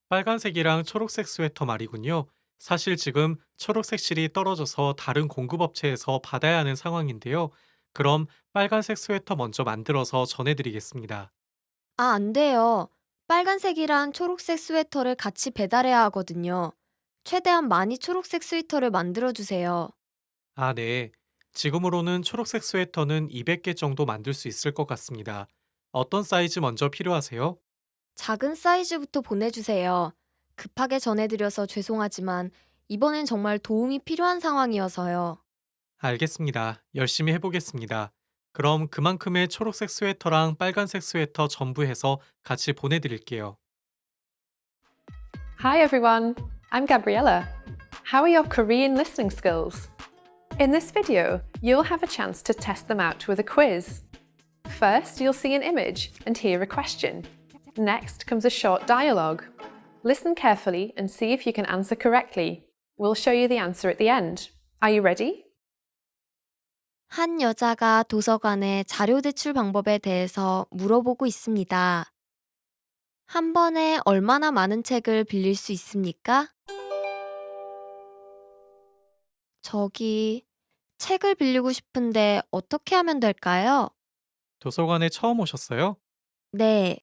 Speaker 3: 빨간색이랑 초록색 스웨터 말이군요. 사실 지금 초록색 실이 떨어져서 다른 공급업체에서 받아야 하는 상황인데요. 그럼 빨간색 스웨터 먼저 만들어서 전해드리겠습니다.
Speaker 2: 아, 안 돼요. 빨간색이랑 초록색 스웨터를 같이 배달해야 하거든요. 최대한 많이 초록색 스웨터를 만들어 주세요.
Speaker 3: 아, 네. 지금으로는 초록색 스웨터는 200개 정도 만들 수 있을 것 같습니다. 어떤 사이즈 먼저 필요하세요?
Speaker 2: 작은 사이즈부터 보내주세요. 급하게 전해드려서 죄송하지만 이번엔 정말 도움이 필요한 상황이어서요.
Speaker 3: 알겠습니다. 열심히 해보겠습니다. 그럼 그만큼의 초록색 스웨터랑 빨간색 스웨터 전부 해서 같이 보내드릴게요.
Speaker 4: Hi everyone, I'm Gabriella. How are your Korean listening skills? In this video, you'll have a chance to test them out with a quiz. First, you'll see an image and hear a question. Next comes a short dialogue. Listen carefully and see if you can answer correctly. We'll show you the answer at the end. Are you ready?
Speaker 2: 한 여자가 도서관의 자료 대출 방법에 대해서 물어보고 있습니다. 한 번에 얼마나 많은 책을 빌릴 수 있습니까? 저기, 책을 빌리고 싶은데 어떻게 하면 될까요?
Speaker 3: 도서관에 처음 오셨어요?
Speaker 2: 네,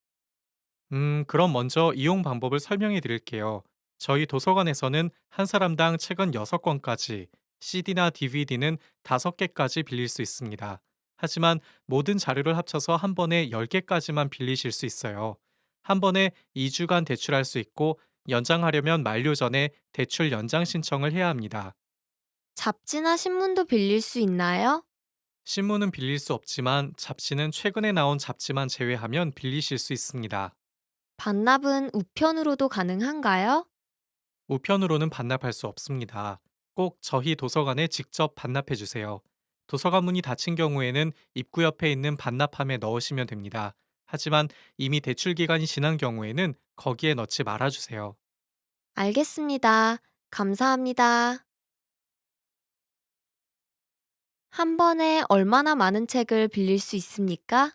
Speaker 3: 그럼 먼저 이용 방법을 설명해 드릴게요. 저희 도서관에서는 한 사람당 책은 6권까지, CD나 DVD는 5개까지 빌릴 수 있습니다. 하지만 모든 자료를 합쳐서 한 번에 10개까지만 빌리실 수 있어요. 한 번에 2주간 대출할 수 있고, 연장하려면 만료 전에 대출 연장 신청을 해야 합니다.
Speaker 2: 잡지나 신문도 빌릴 수 있나요?
Speaker 3: 신문은 빌릴 수 없지만 잡지는 최근에 나온 잡지만 제외하면 빌리실 수 있습니다.
Speaker 2: 반납은 우편으로도 가능한가요?
Speaker 3: 우편으로는 반납할 수 없습니다. 꼭 저희 도서관에 직접 반납해 주세요. 도서관 문이 닫힌 경우에는 입구 옆에 있는 반납함에 넣으시면 됩니다. 하지만 이미 대출 기간이 지난 경우에는 거기에 넣지 말아 주세요.
Speaker 2: 알겠습니다. 감사합니다. 한 번에 얼마나 많은 책을 빌릴 수 있습니까?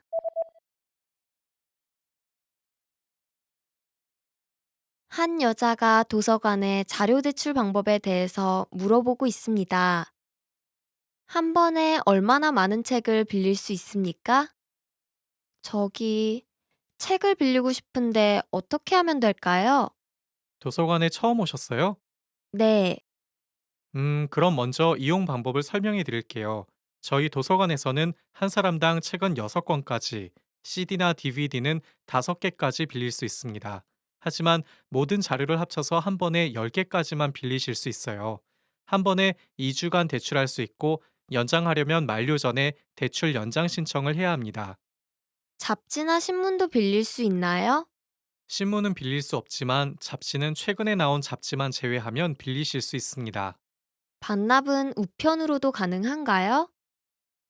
Speaker 2: 한 여자가 도서관의 자료 대출 방법에 대해서 물어보고 있습니다. 한 번에 얼마나 많은 책을 빌릴 수 있습니까? 저기, 책을 빌리고 싶은데 어떻게 하면 될까요?
Speaker 3: 도서관에 처음 오셨어요?
Speaker 2: 네,
Speaker 3: 그럼 먼저 이용 방법을 설명해 드릴게요. 저희 도서관에서는 한 사람당 책은 6권까지, CD나 DVD는 5개까지 빌릴 수 있습니다. 하지만 모든 자료를 합쳐서 한 번에 10개까지만 빌리실 수 있어요. 한 번에 2주간 대출할 수 있고, 연장하려면 만료 전에 대출 연장 신청을 해야 합니다.
Speaker 2: 잡지나 신문도 빌릴 수 있나요?
Speaker 3: 신문은 빌릴 수 없지만 잡지는 최근에 나온 잡지만 제외하면 빌리실 수 있습니다.
Speaker 2: 반납은 우편으로도 가능한가요?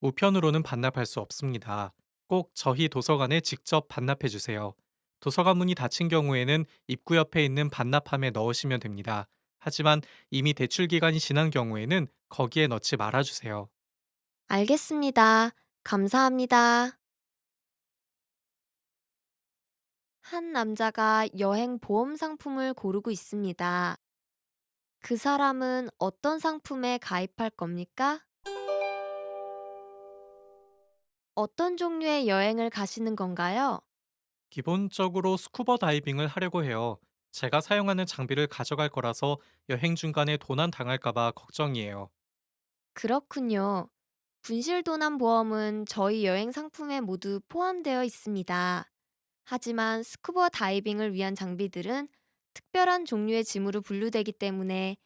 Speaker 3: 우편으로는 반납할 수 없습니다. 꼭 저희 도서관에 직접 반납해 주세요. 도서관 문이 닫힌 경우에는 입구 옆에 있는 반납함에 넣으시면 됩니다. 하지만 이미 대출 기간이 지난 경우에는 거기에 넣지 말아 주세요.
Speaker 2: 알겠습니다. 감사합니다. 한 남자가 여행 보험 상품을 고르고 있습니다. 그 사람은 어떤 상품에 가입할 겁니까? 어떤 종류의 여행을 가시는 건가요?
Speaker 3: 기본적으로 스쿠버 다이빙을 하려고 해요. 제가 사용하는 장비를 가져갈 거라서 여행 중간에 도난 당할까봐 걱정이에요.
Speaker 2: 그렇군요. 분실도난 보험은 저희 여행 상품에 모두 포함되어 있습니다. 하지만 스쿠버 다이빙을 위한 장비들은 특별한 종류의 짐으로 분류되기 때문에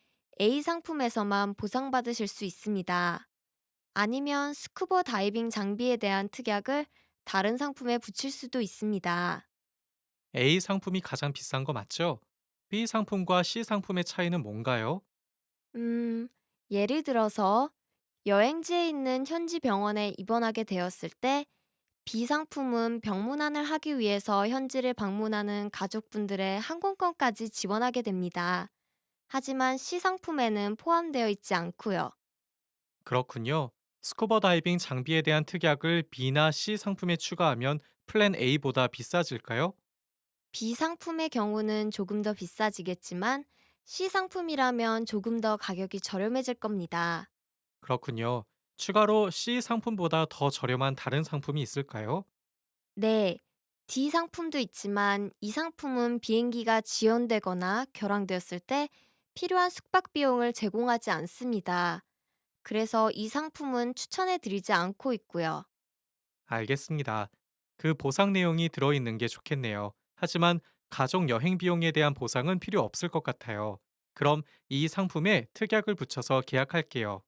Speaker 2: A 상품에서만 보상받으실 수 있습니다. 아니면 스쿠버 다이빙 장비에 대한 특약을 다른 상품에 붙일 수도 있습니다.
Speaker 3: A 상품이 가장 비싼 거 맞죠? B 상품과 C 상품의 차이는 뭔가요?
Speaker 2: 음, 예를 들어서 여행지에 있는 현지 병원에 입원하게 되었을 때 B상품은 병문안을 하기 위해서 현지를 방문하는 가족분들의 항공권까지 지원하게 됩니다. 하지만 C상품에는 포함되어 있지 않고요.
Speaker 3: 그렇군요. 스쿠버 다이빙 장비에 대한 특약을 B나 C 상품에 추가하면 플랜 A보다 비싸질까요?
Speaker 2: B상품의 경우는 조금 더 비싸지겠지만 C상품이라면 조금 더 가격이 저렴해질 겁니다.
Speaker 3: 그렇군요. 추가로 C 상품보다 더 저렴한 다른 상품이 있을까요?
Speaker 2: 네, D 상품도 있지만 이 상품은 비행기가 지연되거나 결항되었을 때 필요한 숙박 비용을 제공하지 않습니다. 그래서 이 상품은 추천해 드리지 않고 있고요.
Speaker 3: 알겠습니다. 그 보상 내용이 들어있는 게 좋겠네요. 하지만 가족 여행 비용에 대한 보상은 필요 없을 것 같아요. 그럼 이 상품에 특약을 붙여서 계약할게요.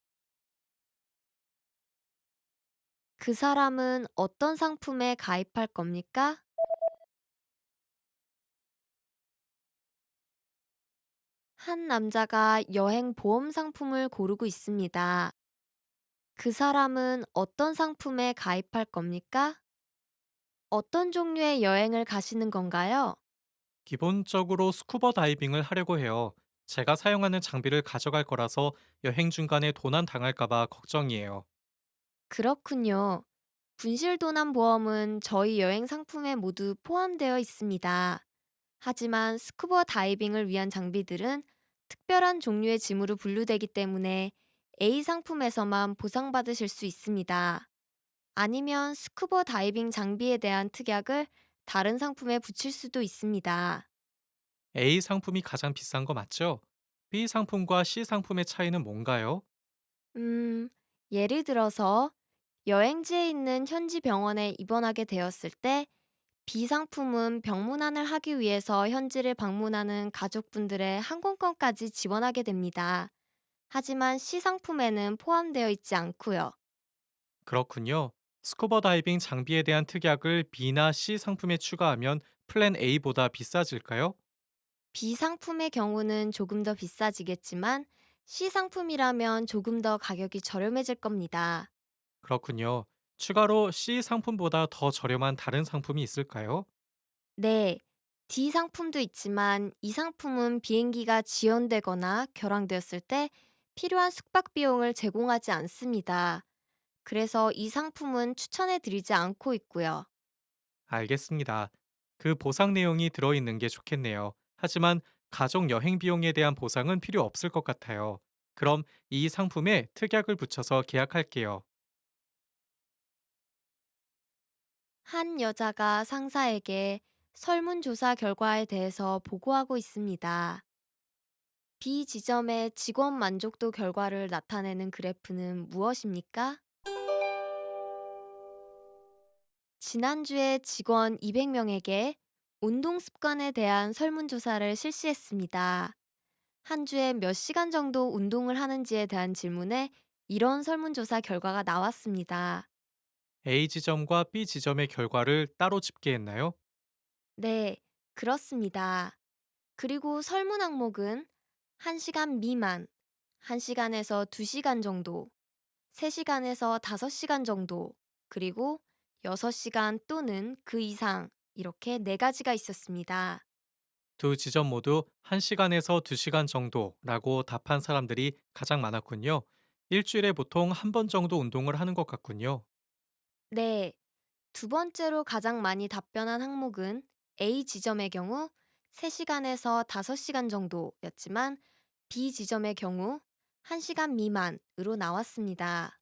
Speaker 2: 그 사람은 어떤 상품에 가입할 겁니까? 한 남자가 여행 보험 상품을 고르고 있습니다. 그 사람은 어떤 상품에 가입할 겁니까? 어떤 종류의 여행을 가시는 건가요?
Speaker 3: 기본적으로 스쿠버 다이빙을 하려고 해요. 제가 사용하는 장비를 가져갈 거라서 여행 중간에 도난 당할까봐 걱정이에요.
Speaker 2: 그렇군요. 분실도난 보험은 저희 여행 상품에 모두 포함되어 있습니다. 하지만 스쿠버 다이빙을 위한 장비들은 특별한 종류의 짐으로 분류되기 때문에 A 상품에서만 보상받으실 수 있습니다. 아니면 스쿠버 다이빙 장비에 대한 특약을 다른 상품에 붙일 수도 있습니다.
Speaker 3: A 상품이 가장 비싼 거 맞죠? B 상품과 C 상품의 차이는 뭔가요?
Speaker 2: 음, 예를 들어서 여행지에 있는 현지 병원에 입원하게 되었을 때 B상품은 병문안을 하기 위해서 현지를 방문하는 가족분들의 항공권까지 지원하게 됩니다. 하지만 C상품에는 포함되어 있지 않고요.
Speaker 3: 그렇군요. 스쿠버 다이빙 장비에 대한 특약을 B나 C 상품에 추가하면 플랜 A보다 비싸질까요?
Speaker 2: B상품의 경우는 조금 더 비싸지겠지만 C상품이라면 조금 더 가격이 저렴해질 겁니다.
Speaker 3: 그렇군요. 추가로 C 상품보다 더 저렴한 다른 상품이 있을까요?
Speaker 2: 네, D상품도 있지만 이 상품은 비행기가 지연되거나 결항되었을 때 필요한 숙박 비용을 제공하지 않습니다. 그래서 이 상품은 추천해 드리지 않고 있고요.
Speaker 3: 알겠습니다. 그 보상 내용이 들어있는 게 좋겠네요. 하지만 가족 여행 비용에 대한 보상은 필요 없을 것 같아요. 그럼 이 상품에 특약을 붙여서 계약할게요.
Speaker 2: 한 여자가 상사에게 설문조사 결과에 대해서 보고하고 있습니다. B 지점의 직원 만족도 결과를 나타내는 그래프는 무엇입니까? 지난주에 직원 200명에게 운동 습관에 대한 설문조사를 실시했습니다. 한 주에 몇 시간 정도 운동을 하는지에 대한 질문에 이런 설문조사 결과가 나왔습니다.
Speaker 3: A 지점과 B 지점의 결과를 따로 집계했나요?
Speaker 2: 네, 그렇습니다. 그리고 설문 항목은 1시간 미만, 1시간에서 2시간 정도, 3시간에서 5시간 정도, 그리고 6시간 또는 그 이상, 이렇게 네 가지가 있었습니다.
Speaker 3: 두 지점 모두 1시간에서 2시간 정도라고 답한 사람들이 가장 많았군요. 일주일에 보통 한 번 정도 운동을 하는 것 같군요.
Speaker 2: 네, 두 번째로 가장 많이 답변한 항목은 A 지점의 경우 3시간에서 5시간 정도였지만 B 지점의 경우 1시간 미만으로 나왔습니다.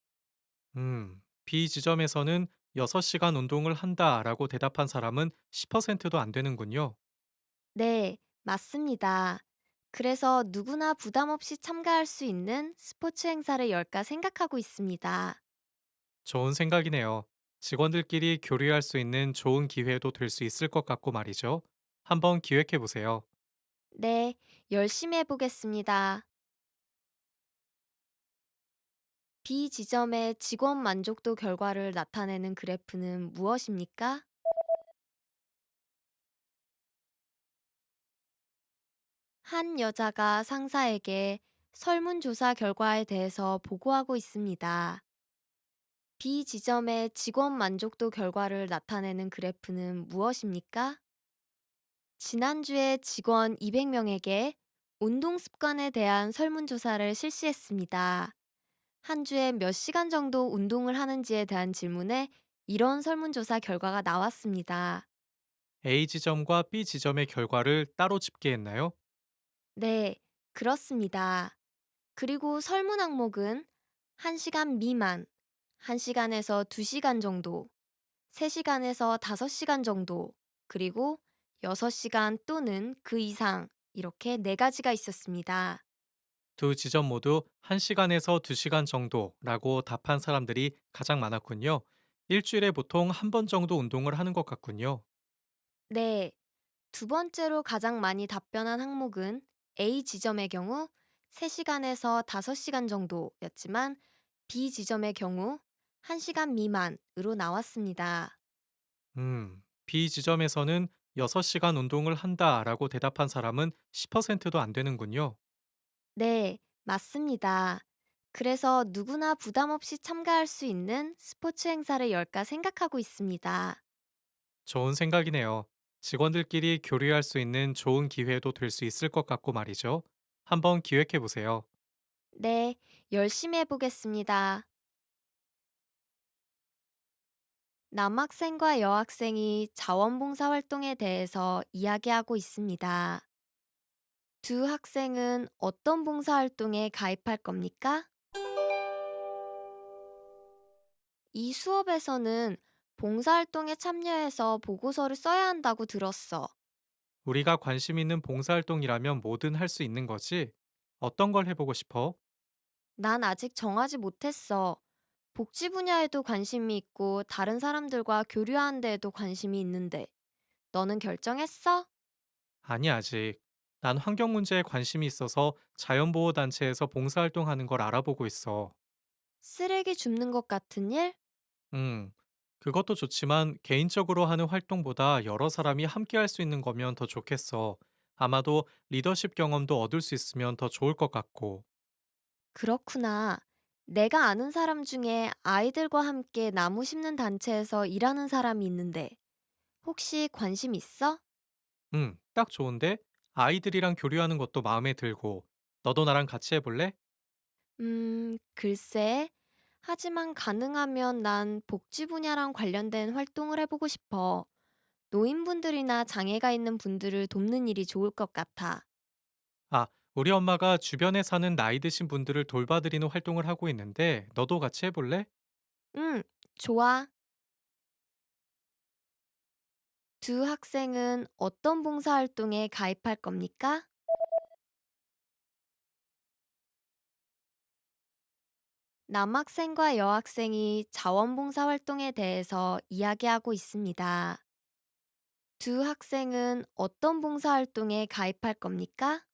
Speaker 3: B 지점에서는 6시간 운동을 한다라고 대답한 사람은 10%도 안 되는군요.
Speaker 2: 네, 맞습니다. 그래서 누구나 부담 없이 참가할 수 있는 스포츠 행사를 열까 생각하고 있습니다.
Speaker 3: 좋은 생각이네요. 직원들끼리 교류할 수 있는 좋은 기회도 될 수 있을 것 같고 말이죠. 한번 기획해 보세요.
Speaker 2: 네, 열심히 해보겠습니다. B 지점의 직원 만족도 결과를 나타내는 그래프는 무엇입니까? 한 여자가 상사에게 설문조사 결과에 대해서 보고하고 있습니다. B 지점의 직원 만족도 결과를 나타내는 그래프는 무엇입니까? 지난주에 직원 200명에게 운동 습관에 대한 설문조사를 실시했습니다. 한 주에 몇 시간 정도 운동을 하는지에 대한 질문에 이런 설문조사 결과가 나왔습니다.
Speaker 3: A 지점과 B 지점의 결과를 따로 집계했나요?
Speaker 2: 네, 그렇습니다. 그리고 설문 항목은 1시간 미만, 1시간에서 2시간 정도, 3시간에서 5시간 정도, 그리고 6시간 또는 그 이상, 이렇게 네 가지가 있었습니다.
Speaker 3: 두 지점 모두 1시간에서 2시간 정도라고 답한 사람들이 가장 많았군요. 일주일에 보통 한 번 정도 운동을 하는 것 같군요.
Speaker 2: 네, 두 번째로 가장 많이 답변한 항목은 A 지점의 경우 3시간에서 5시간 정도였지만 B 지점의 경우 1시간 미만으로 나왔습니다.
Speaker 3: B 지점에서는 6시간 운동을 한다라고 대답한 사람은 10%도 안 되는군요.
Speaker 2: 네, 맞습니다. 그래서 누구나 부담 없이 참가할 수 있는 스포츠 행사를 열까 생각하고 있습니다.
Speaker 3: 좋은 생각이네요. 직원들끼리 교류할 수 있는 좋은 기회도 될 수 있을 것 같고 말이죠. 한번 기획해 보세요.
Speaker 2: 네, 열심히 해보겠습니다. 남학생과 여학생이 자원봉사 활동에 대해서 이야기하고 있습니다. 두 학생은 어떤 봉사활동에 가입할 겁니까? 이 수업에서는 봉사활동에 참여해서 보고서를 써야 한다고 들었어.
Speaker 3: 우리가 관심 있는 봉사활동이라면 뭐든 할 수 있는 거지? 어떤 걸 해보고 싶어?
Speaker 2: 난 아직 정하지 못했어. 복지 분야에도 관심이 있고 다른 사람들과 교류하는 데에도 관심이 있는데, 너는 결정했어?
Speaker 3: 아니, 아직. 난 환경 문제에 관심이 있어서 자연보호단체에서 봉사활동하는 걸 알아보고 있어.
Speaker 2: 쓰레기 줍는 것 같은 일?
Speaker 3: 음, 그것도 좋지만 개인적으로 하는 활동보다 여러 사람이 함께 할 수 있는 거면 더 좋겠어. 아마도 리더십 경험도 얻을 수 있으면 더 좋을 것 같고.
Speaker 2: 그렇구나. 내가 아는 사람 중에 아이들과 함께 나무 심는 단체에서 일하는 사람이 있는데, 혹시 관심 있어?
Speaker 3: 딱 좋은데? 아이들이랑 교류하는 것도 마음에 들고. 너도 나랑 같이 해볼래?
Speaker 2: 글쎄. 하지만 가능하면 난 복지 분야랑 관련된 활동을 해보고 싶어. 노인분들이나 장애가 있는 분들을 돕는 일이 좋을 것 같아.
Speaker 3: 아, 우리 엄마가 주변에 사는 나이 드신 분들을 돌봐드리는 활동을 하고 있는데, 너도 같이 해볼래?
Speaker 2: 응, 좋아. 두 학생은 어떤 봉사활동에 가입할 겁니까? 남학생과 여학생이 자원봉사 활동에 대해서 이야기하고 있습니다. 두 학생은 어떤 봉사활동에 가입할 겁니까?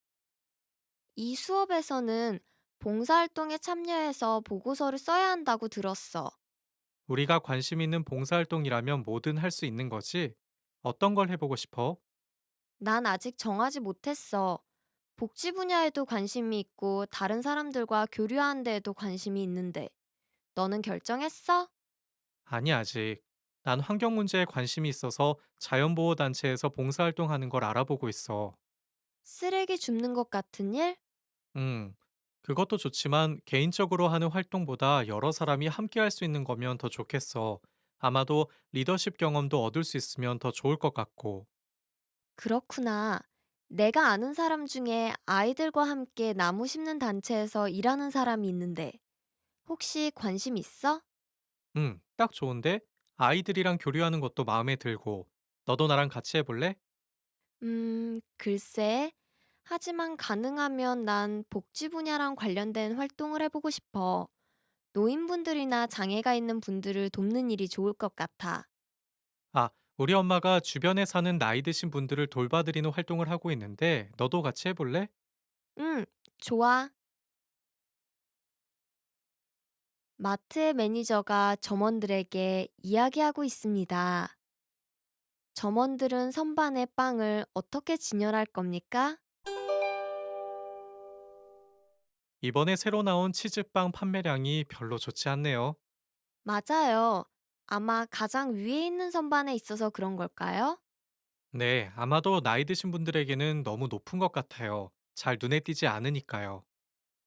Speaker 2: 이 수업에서는 봉사활동에 참여해서 보고서를 써야 한다고 들었어.
Speaker 3: 우리가 관심 있는 봉사활동이라면 뭐든 할 수 있는 거지? 어떤 걸 해보고 싶어?
Speaker 2: 난 아직 정하지 못했어. 복지 분야에도 관심이 있고 다른 사람들과 교류하는 데에도 관심이 있는데, 너는 결정했어?
Speaker 3: 아니, 아직. 난 환경 문제에 관심이 있어서 자연보호단체에서 봉사활동하는 걸 알아보고 있어.
Speaker 2: 쓰레기 줍는 것 같은 일?
Speaker 3: 음, 그것도 좋지만 개인적으로 하는 활동보다 여러 사람이 함께 할 수 있는 거면 더 좋겠어. 아마도 리더십 경험도 얻을 수 있으면 더 좋을 것 같고.
Speaker 2: 그렇구나. 내가 아는 사람 중에 아이들과 함께 나무 심는 단체에서 일하는 사람이 있는데, 혹시 관심 있어?
Speaker 3: 딱 좋은데? 아이들이랑 교류하는 것도 마음에 들고. 너도 나랑 같이 해볼래?
Speaker 2: 글쎄. 하지만 가능하면 난 복지 분야랑 관련된 활동을 해보고 싶어. 노인분들이나 장애가 있는 분들을 돕는 일이 좋을 것 같아.
Speaker 3: 아, 우리 엄마가 주변에 사는 나이 드신 분들을 돌봐드리는 활동을 하고 있는데, 너도 같이 해볼래?
Speaker 2: 응, 좋아. 마트의 매니저가 점원들에게 이야기하고 있습니다. 점원들은 선반의 빵을 어떻게 진열할 겁니까?
Speaker 3: 이번에 새로 나온 치즈빵 판매량이 별로 좋지 않네요.
Speaker 2: 맞아요. 아마 가장 위에 있는 선반에 있어서 그런 걸까요?
Speaker 3: 네, 아마도 나이 드신 분들에게는 너무 높은 것 같아요. 잘 눈에 띄지 않으니까요.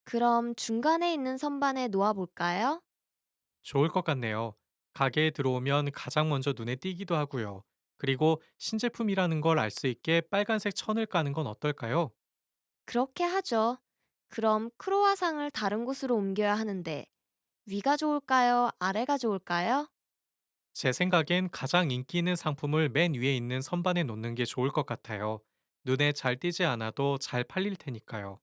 Speaker 2: 그럼 중간에 있는 선반에 놓아볼까요?
Speaker 3: 좋을 것 같네요. 가게에 들어오면 가장 먼저 눈에 띄기도 하고요. 그리고 신제품이라는 걸 알 수 있게 빨간색 천을 까는 건 어떨까요?
Speaker 2: 그렇게 하죠. 그럼 크로와상을 다른 곳으로 옮겨야 하는데, 위가 좋을까요? 아래가 좋을까요?
Speaker 3: 제 생각엔 가장 인기 있는 상품을 맨 위에 있는 선반에 놓는 게 좋을 것 같아요. 눈에 잘 띄지 않아도 잘 팔릴 테니까요.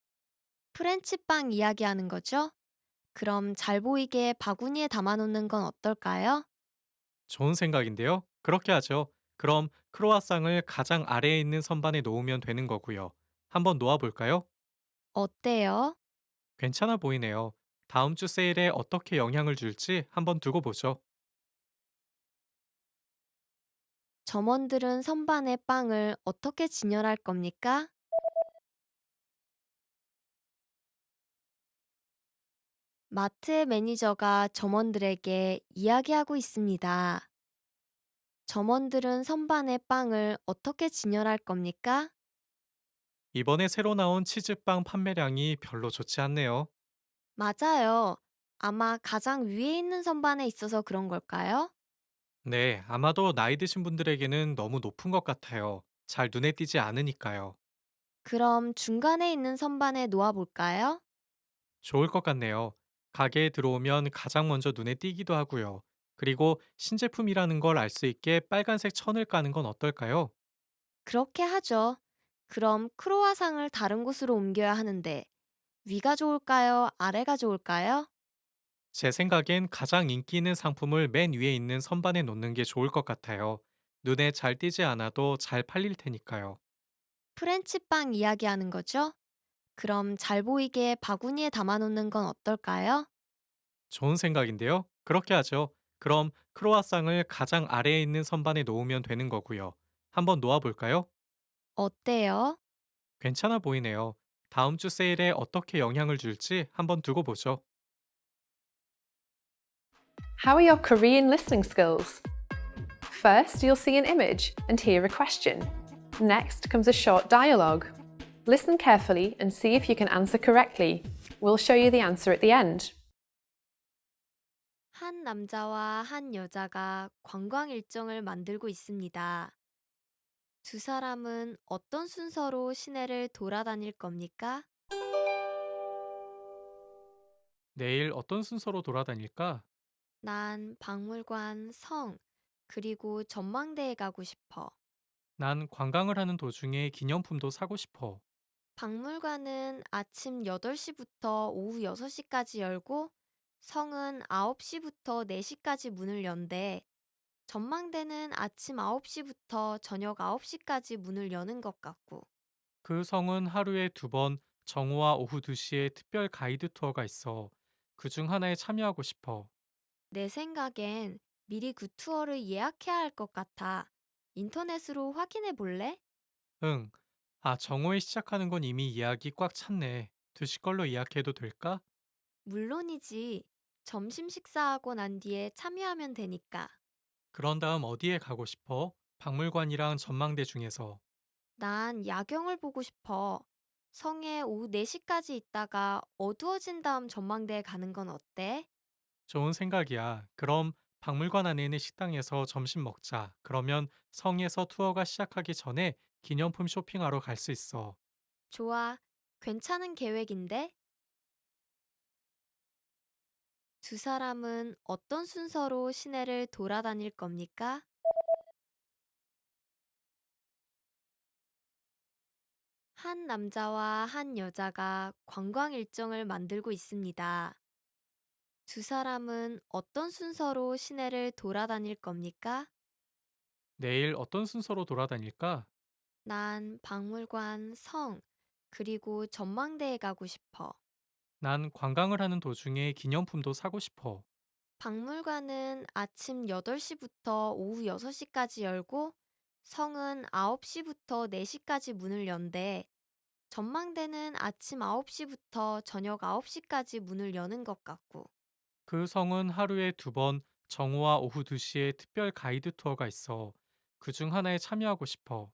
Speaker 2: 프렌치빵 이야기하는 거죠? 그럼 잘 보이게 바구니에 담아놓는 건 어떨까요?
Speaker 3: 좋은 생각인데요. 그렇게 하죠. 그럼 크로와상을 가장 아래에 있는 선반에 놓으면 되는 거고요. 한번 놓아볼까요?
Speaker 2: 어때요?
Speaker 3: 괜찮아 보이네요. 다음 주 세일에 어떻게 영향을 줄지 한번 두고 보죠.
Speaker 2: 점원들은 선반의 빵을 어떻게 진열할 겁니까? 마트의 매니저가 점원들에게 이야기하고 있습니다. 점원들은 선반의 빵을 어떻게 진열할 겁니까?
Speaker 3: 이번에 새로 나온 치즈빵 판매량이 별로 좋지 않네요.
Speaker 2: 맞아요. 아마 가장 위에 있는 선반에 있어서 그런 걸까요?
Speaker 3: 네, 아마도 나이 드신 분들에게는 너무 높은 것 같아요. 잘 눈에 띄지 않으니까요.
Speaker 2: 그럼 중간에 있는 선반에 놓아볼까요?
Speaker 3: 좋을 것 같네요. 가게에 들어오면 가장 먼저 눈에 띄기도 하고요. 그리고 신제품이라는 걸 알 수 있게 빨간색 천을 까는 건 어떨까요?
Speaker 2: 그렇게 하죠. 그럼 크로와상을 다른 곳으로 옮겨야 하는데 위가 좋을까요? 아래가 좋을까요?
Speaker 3: 제 생각엔 가장 인기 있는 상품을 맨 위에 있는 선반에 놓는 게 좋을 것 같아요. 눈에 잘 띄지 않아도 잘 팔릴 테니까요.
Speaker 2: 프렌치빵 이야기하는 거죠? 그럼 잘 보이게 바구니에 담아놓는 건 어떨까요?
Speaker 3: 좋은 생각인데요. 그렇게 하죠. 그럼 크로아상을 가장 아래에 있는 선반에 놓으면 되는 거고요. 한번 놓아볼까요?
Speaker 2: 어때요?
Speaker 3: 괜찮아 보이네요. 다음 주 세일에 어떻게 영향을 줄지 한번 두고 보죠.
Speaker 4: How are your Korean listening skills? First, you'll see an image and hear a question. Next comes a short dialogue. Listen carefully and see if you can answer correctly. We'll show you the answer at the end.
Speaker 2: 한 남자와 한 여자가 관광 일정을 만들고 있습니다. 두 사람은 어떤 순서로 시내를 돌아다닐 겁니까?
Speaker 3: 내일 어떤 순서로 돌아다닐까?
Speaker 2: 난 박물관, 성, 그리고 전망대에 가고 싶어.
Speaker 3: 난 관광을 하는 도중에 기념품도 사고 싶어.
Speaker 2: 박물관은 아침 8시부터 오후 6시까지 열고 성은 9시부터 4시까지 문을 연대. 전망대는 아침 9시부터 저녁 9시까지 문을 여는 것 같고.
Speaker 3: 그 성은 하루에 2번 정오와 오후 2시에 특별 가이드 투어가 있어. 그 중 하나에 참여하고 싶어.
Speaker 2: 내 생각엔 미리 그 투어를 예약해야 할 것 같아. 인터넷으로 확인해 볼래?
Speaker 3: 응. 아, 정오에 시작하는 건 이미 예약이 꽉 찼네. 2시 걸로 예약해도 될까?
Speaker 2: 물론이지. 점심 식사하고 난 뒤에 참여하면 되니까.
Speaker 3: 그런 다음 어디에 가고 싶어? 박물관이랑 전망대 중에서.
Speaker 2: 난 야경을 보고 싶어. 성에 오후 4시까지 있다가 어두워진 다음 전망대에 가는 건 어때?
Speaker 3: 좋은 생각이야. 그럼 박물관 안에 있는 식당에서 점심 먹자. 그러면 성에서 투어가 시작하기 전에 기념품 쇼핑하러 갈 수 있어.
Speaker 2: 좋아. 괜찮은 계획인데? 두 사람은 어떤 순서로 시내를 돌아다닐 겁니까? 한 남자와 한 여자가 관광 일정을 만들고 있습니다. 두 사람은 어떤 순서로 시내를 돌아다닐 겁니까?
Speaker 3: 내일 어떤 순서로 돌아다닐까?
Speaker 2: 난 박물관, 성, 그리고 전망대에 가고 싶어.
Speaker 3: 난 관광을 하는 도중에 기념품도 사고 싶어.
Speaker 2: 박물관은 아침 8시부터 오후 6시까지 열고 성은 9시부터 4시까지 문을 연대. 전망대는 아침 9시부터 저녁 9시까지 문을 여는 것 같고.
Speaker 3: 그 성은 하루에 2번 정오와 오후 2시에 특별 가이드 투어가 있어. 그 중 하나에 참여하고 싶어.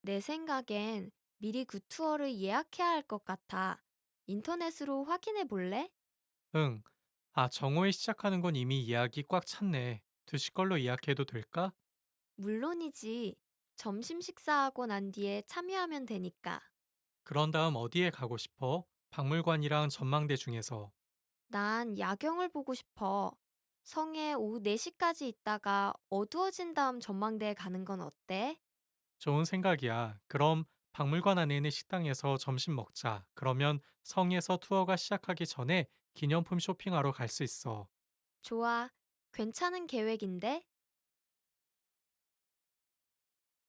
Speaker 2: 내 생각엔 미리 그 투어를 예약해야 할 것 같아. 인터넷으로 확인해 볼래?
Speaker 3: 응. 아, 정오에 시작하는 건 이미 예약이 꽉 찼네. 2시 걸로 예약해도 될까?
Speaker 2: 물론이지. 점심 식사하고 난 뒤에 참여하면 되니까.
Speaker 3: 그런 다음 어디에 가고 싶어? 박물관이랑 전망대 중에서.
Speaker 2: 난 야경을 보고 싶어. 성에 오후 4시까지 있다가 어두워진 다음 전망대에 가는 건 어때?
Speaker 3: 좋은 생각이야. 그럼 박물관 안에 있는 식당에서 점심 먹자. 그러면 성에서 투어가 시작하기 전에 기념품 쇼핑하러 갈 수 있어.
Speaker 2: 좋아. 괜찮은 계획인데?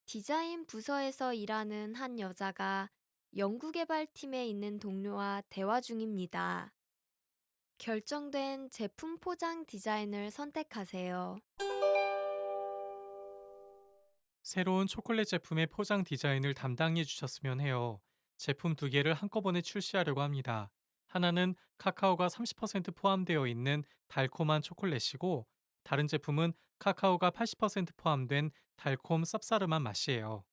Speaker 2: 디자인 부서에서 일하는 한 여자가 연구개발팀에 있는 동료와 대화 중입니다. 결정된 제품 포장 디자인을 선택하세요.
Speaker 3: 새로운 초콜릿 제품의 포장 디자인을 담당해 주셨으면 해요. 제품 두 개를 한꺼번에 출시하려고 합니다. 하나는 카카오가 30% 포함되어 있는 달콤한 초콜릿이고, 다른 제품은 카카오가 80% 포함된 달콤 쌉싸름한 맛이에요.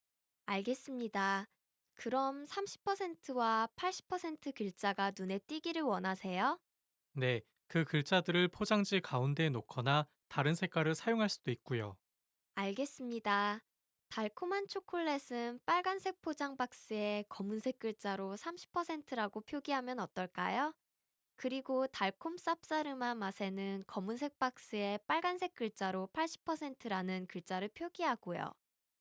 Speaker 2: 알겠습니다. 그럼 30%와 80% 글자가 눈에 띄기를 원하세요?
Speaker 3: 네, 그 글자들을 포장지 가운데에 놓거나 다른 색깔을 사용할 수도 있고요.
Speaker 2: 알겠습니다. 달콤한 초콜릿은 빨간색 포장 박스에 검은색 글자로 30%라고 표기하면 어떨까요? 그리고 달콤 쌉싸름한 맛에는 검은색 박스에 빨간색 글자로 80%라는 글자를 표기하고요.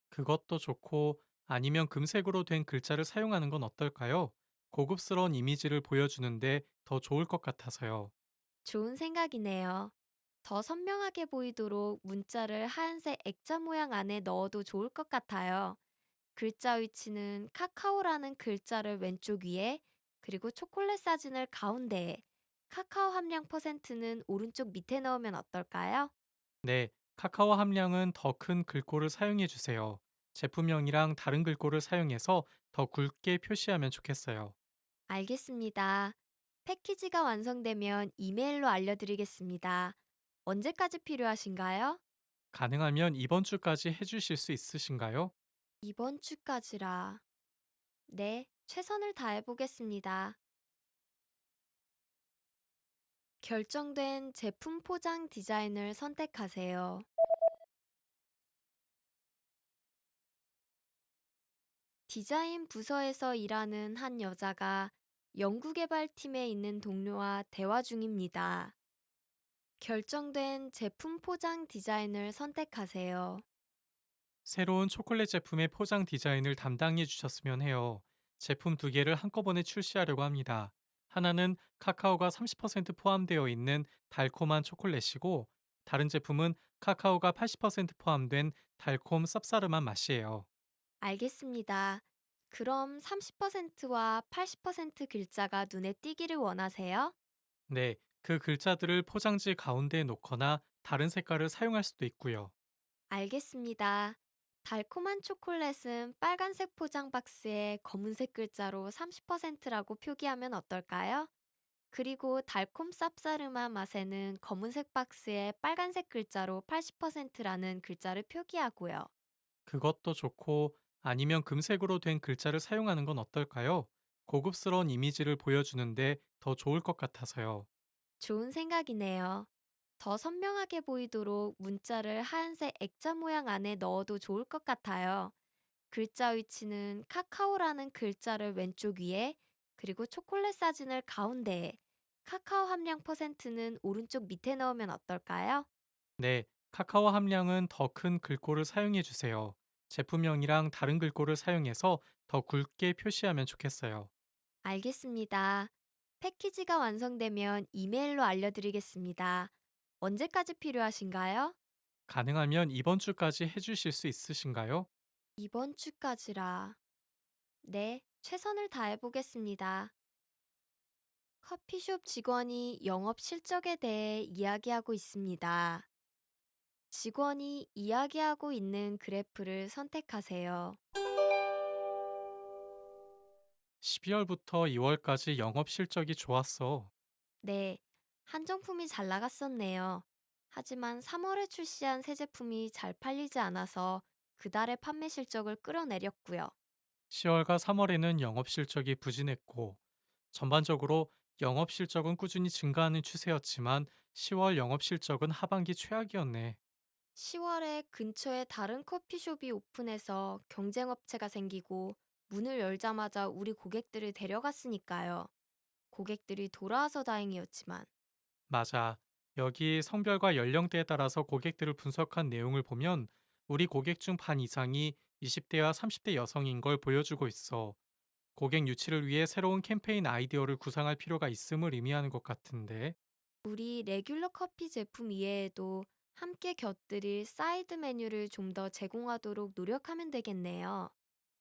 Speaker 3: 그것도 좋고, 아니면 금색으로 된 글자를 사용하는 건 어떨까요? 고급스러운 이미지를 보여주는데 더 좋을 것 같아서요.
Speaker 2: 좋은 생각이네요. 더 선명하게 보이도록 문자를 하얀색 액자 모양 안에 넣어도 좋을 것 같아요. 글자 위치는 카카오라는 글자를 왼쪽 위에, 그리고 초콜릿 사진을 가운데에, 카카오 함량 퍼센트는 오른쪽 밑에 넣으면 어떨까요?
Speaker 3: 네, 카카오 함량은 더 큰 글꼴을 사용해 주세요. 제품명이랑 다른 글꼴을 사용해서 더 굵게 표시하면 좋겠어요.
Speaker 2: 알겠습니다. 패키지가 완성되면 이메일로 알려드리겠습니다. 언제까지 필요하신가요?
Speaker 3: 가능하면 이번 주까지 해주실 수 있으신가요?
Speaker 2: 이번 주까지라. 네, 최선을 다해보겠습니다. 결정된 제품 포장 디자인을 선택하세요. 디자인 부서에서 일하는 한 여자가 연구개발팀에 있는 동료와 대화 중입니다. 결정된 제품 포장 디자인을 선택하세요.
Speaker 3: 새로운 초콜릿 제품의 포장 디자인을 담당해 주셨으면 해요. 제품 두 개를 한꺼번에 출시하려고 합니다. 하나는 카카오가 30% 포함되어 있는 달콤한 초콜릿이고, 다른 제품은 카카오가 80% 포함된 달콤 쌉싸름한 맛이에요.
Speaker 2: 알겠습니다. 그럼 30%와 80% 글자가 눈에 띄기를 원하세요?
Speaker 3: 네, 그 글자들을 포장지 가운데에 놓거나 다른 색깔을 사용할 수도 있고요.
Speaker 2: 알겠습니다. 달콤한 초콜릿은 빨간색 포장 박스에 검은색 글자로 30%라고 표기하면 어떨까요? 그리고 달콤 쌉싸름한 맛에는 검은색 박스에 빨간색 글자로 80%라는 글자를 표기하고요.
Speaker 3: 그것도 좋고, 아니면 금색으로 된 글자를 사용하는 건 어떨까요? 고급스러운 이미지를 보여주는데 더 좋을 것 같아서요.
Speaker 2: 좋은 생각이네요. 더 선명하게 보이도록 문자를 하얀색 액자 모양 안에 넣어도 좋을 것 같아요. 글자 위치는 카카오라는 글자를 왼쪽 위에, 그리고 초콜릿 사진을 가운데에, 카카오 함량 퍼센트는 오른쪽 밑에 넣으면 어떨까요?
Speaker 3: 네, 카카오 함량은 더 큰 글꼴을 사용해 주세요. 제품명이랑 다른 글꼴을 사용해서 더 굵게 표시하면 좋겠어요.
Speaker 2: 알겠습니다. 패키지가 완성되면 이메일로 알려드리겠습니다. 언제까지 필요하신가요?
Speaker 3: 가능하면 이번 주까지 해주실 수 있으신가요?
Speaker 2: 이번 주까지라. 네, 최선을 다해보겠습니다. 커피숍 직원이 영업 실적에 대해 이야기하고 있습니다. 직원이 이야기하고 있는 그래프를 선택하세요.
Speaker 3: 12월부터 2월까지 영업 실적이 좋았어.
Speaker 2: 네, 한정품이 잘 나갔었네요. 하지만 3월에 출시한 새 제품이 잘 팔리지 않아서 그달의 판매 실적을 끌어내렸고요.
Speaker 3: 10월과 3월에는 영업 실적이 부진했고, 전반적으로 영업 실적은 꾸준히 증가하는 추세였지만 10월 영업 실적은 하반기 최악이었네.
Speaker 2: 10월에 근처에 다른 커피숍이 오픈해서 경쟁업체가 생기고 문을 열자마자 우리 고객들을 데려갔으니까요. 고객들이 돌아와서 다행이었지만
Speaker 3: 맞아. 여기 성별과 연령대에 따라서 고객들을 분석한 내용을 보면 우리 고객 중 반 이상이 20대와 30대 여성인 걸 보여주고 있어. 고객 유치를 위해 새로운 캠페인 아이디어를 구상할 필요가 있음을 의미하는 것 같은데.
Speaker 2: 우리 레귤러 커피 제품 이외에도 함께 곁들일 사이드 메뉴를 좀 더 제공하도록 노력하면 되겠네요.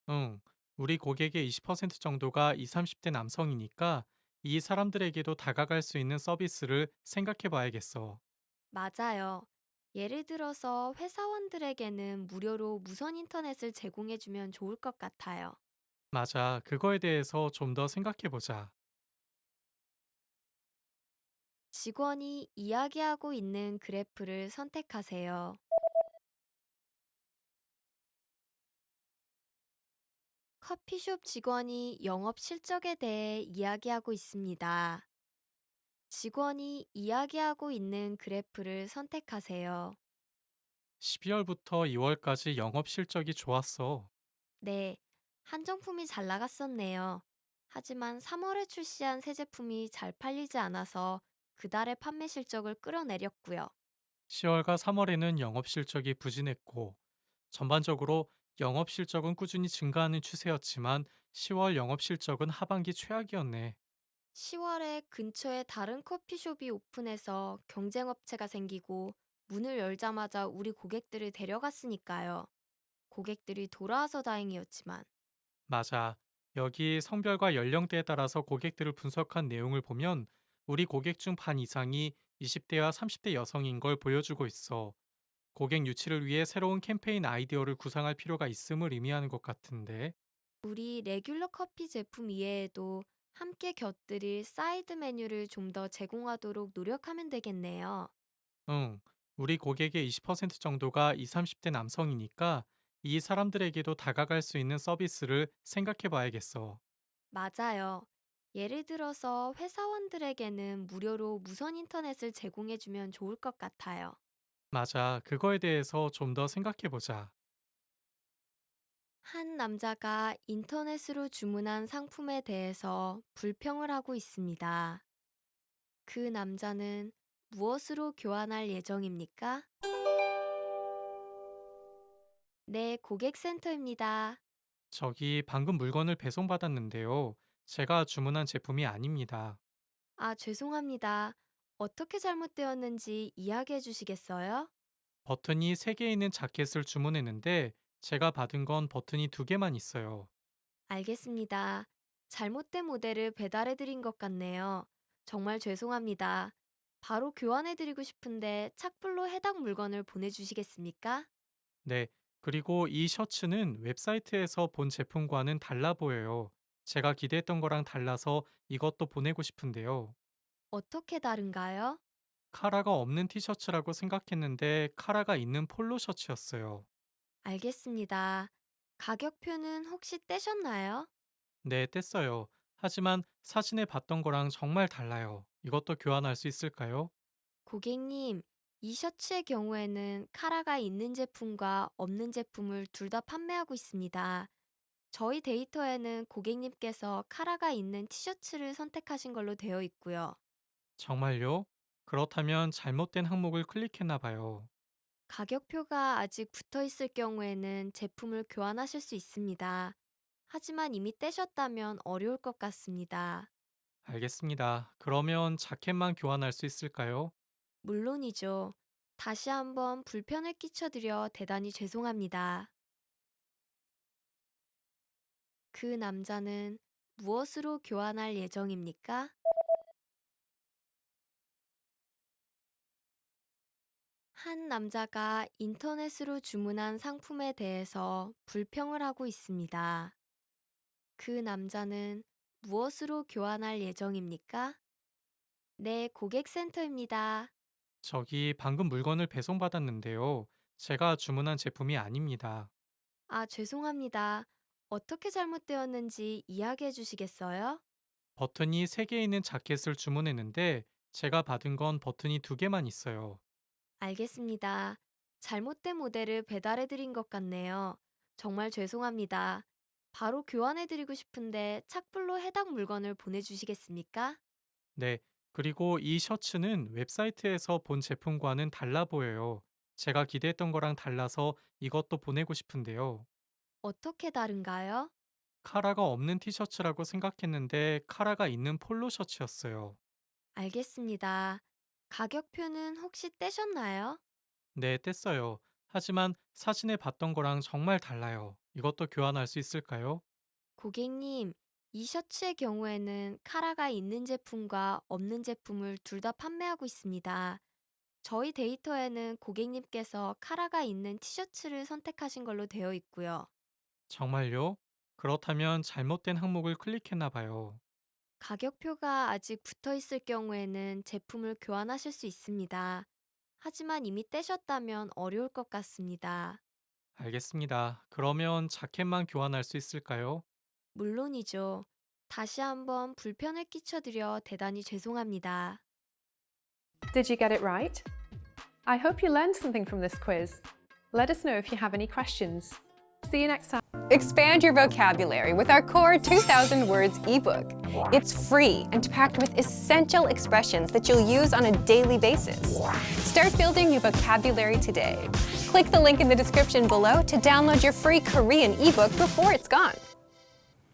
Speaker 3: 응, 우리 고객의 20% 정도가 20, 30대 남성이니까 이 사람들에게도 다가갈 수 있는 서비스를 생각해 봐야겠어.
Speaker 2: 맞아요. 예를 들어서 회사원들에게는 무료로 무선 인터넷을 제공해주면 좋을 것 같아요.
Speaker 3: 맞아. 그거에 대해서 좀 더 생각해 보자.
Speaker 2: 직원이 이야기하고 있는 그래프를 선택하세요. 커피숍 직원이 영업 실적에 대해 이야기하고 있습니다. 직원이 이야기하고 있는 그래프를 선택하세요.
Speaker 3: 12월부터 2월까지 영업 실적이 좋았어.
Speaker 2: 네, 한정품이 잘 나갔었네요. 하지만 3월에 출시한 새 제품이 잘 팔리지 않아서 그달의 판매 실적을 끌어내렸고요.
Speaker 3: 10월과 3월에는 영업 실적이 부진했고, 전반적으로 영업 실적은 꾸준히 증가하는 추세였지만 10월 영업 실적은 하반기 최악이었네.
Speaker 2: 10월에 근처에 다른 커피숍이 오픈해서 경쟁업체가 생기고 문을 열자마자 우리 고객들을 데려갔으니까요. 고객들이 돌아와서 다행이었지만
Speaker 3: 맞아. 여기 성별과 연령대에 따라서 고객들을 분석한 내용을 보면 우리 고객 중 반 이상이 20대와 30대 여성인 걸 보여주고 있어. 고객 유치를 위해 새로운 캠페인 아이디어를 구상할 필요가 있음을 의미하는 것 같은데.
Speaker 2: 우리 레귤러 커피 제품 이외에도 함께 곁들일 사이드 메뉴를 좀 더 제공하도록 노력하면 되겠네요.
Speaker 3: 응, 우리 고객의 20% 정도가 20, 30대 남성이니까 이 사람들에게도 다가갈 수 있는 서비스를 생각해 봐야겠어.
Speaker 2: 맞아요. 예를 들어서 회사원들에게는 무료로 무선 인터넷을 제공해주면 좋을 것 같아요.
Speaker 3: 맞아. 그거에 대해서 좀 더 생각해 보자.
Speaker 2: 한 남자가 인터넷으로 주문한 상품에 대해서 불평을 하고 있습니다. 그 남자는 무엇으로 교환할 예정입니까? 네, 고객센터입니다.
Speaker 3: 저기 방금 물건을 배송받았는데요. 제가 주문한 제품이 아닙니다.
Speaker 2: 아, 죄송합니다. 어떻게 잘못되었는지 이야기해 주시겠어요?
Speaker 3: 버튼이 3개 있는 자켓을 주문했는데 제가 받은 건 버튼이 2개만 있어요.
Speaker 2: 알겠습니다. 잘못된 모델을 배달해 드린 것 같네요. 정말 죄송합니다. 바로 교환해 드리고 싶은데 착불로 해당 물건을 보내주시겠습니까?
Speaker 3: 네. 그리고 이 셔츠는 웹사이트에서 본 제품과는 달라 보여요. 제가 기대했던 거랑 달라서 이것도 보내고 싶은데요.
Speaker 2: 어떻게 다른가요?
Speaker 3: 카라가 없는 티셔츠라고 생각했는데 카라가 있는 폴로 셔츠였어요.
Speaker 2: 알겠습니다. 가격표는 혹시 떼셨나요?
Speaker 3: 네, 뗐어요. 하지만 사진에 봤던 거랑 정말 달라요. 이것도 교환할 수 있을까요?
Speaker 2: 고객님, 이 셔츠의 경우에는 카라가 있는 제품과 없는 제품을 둘 다 판매하고 있습니다. 저희 데이터에는 고객님께서 카라가 있는 티셔츠를 선택하신 걸로 되어 있고요.
Speaker 3: 정말요? 그렇다면 잘못된 항목을 클릭했나 봐요.
Speaker 2: 가격표가 아직 붙어 있을 경우에는 제품을 교환하실 수 있습니다. 하지만 이미 떼셨다면 어려울 것 같습니다.
Speaker 3: 알겠습니다. 그러면 자켓만 교환할 수 있을까요?
Speaker 2: 물론이죠. 다시 한번 불편을 끼쳐드려 대단히 죄송합니다. 그 남자는 무엇으로 교환할 예정입니까? 한 남자가 인터넷으로 주문한 상품에 대해서 불평을 하고 있습니다. 그 남자는 무엇으로 교환할 예정입니까? 네, 고객센터입니다.
Speaker 3: 저기 방금 물건을 배송받았는데요. 제가 주문한 제품이 아닙니다.
Speaker 2: 아, 죄송합니다. 어떻게 잘못되었는지 이야기해 주시겠어요?
Speaker 3: 버튼이 3개 있는 자켓을 주문했는데 제가 받은 건 버튼이 2개만 있어요.
Speaker 2: 알겠습니다. 잘못된 모델을 배달해 드린 것 같네요. 정말 죄송합니다. 바로 교환해 드리고 싶은데 착불로 해당 물건을 보내주시겠습니까?
Speaker 3: 네, 그리고 이 셔츠는 웹사이트에서 본 제품과는 달라 보여요. 제가 기대했던 거랑 달라서 이것도 보내고 싶은데요.
Speaker 2: 어떻게 다른가요?
Speaker 3: 카라가 없는 티셔츠라고 생각했는데 카라가 있는 폴로 셔츠였어요.
Speaker 2: 알겠습니다. 가격표는 혹시 떼셨나요?
Speaker 3: 네, 뗐어요. 하지만 사진에 봤던 거랑 정말 달라요. 이것도 교환할 수 있을까요?
Speaker 2: 고객님, 이 셔츠의 경우에는 카라가 있는 제품과 없는 제품을 둘 다 판매하고 있습니다. 저희 데이터에는 고객님께서 카라가 있는 티셔츠를 선택하신 걸로 되어 있고요.
Speaker 3: 정말요? 그렇다면 잘못된 항목을 클릭했나 봐요.
Speaker 2: 가격표가 아직 붙어 있을 경우에는 제품을 교환하실 수 있습니다. 하지만 이미 떼셨다면 어려울 것 같습니다.
Speaker 3: 알겠습니다. 그러면 자켓만 교환할 수 있을까요?
Speaker 2: 물론이죠. 다시 한번 불편을 끼쳐드려 대단히 죄송합니다.
Speaker 4: Did you get it right? I hope you learned something from this quiz. Let us know if you have any questions. See you next time.
Speaker 1: Expand your vocabulary with our Core 2000 Words ebook. It's free and packed with essential expressions that you'll use on a daily basis. Start building your vocabulary today. Click the link in the description below to download your free Korean ebook before it's gone.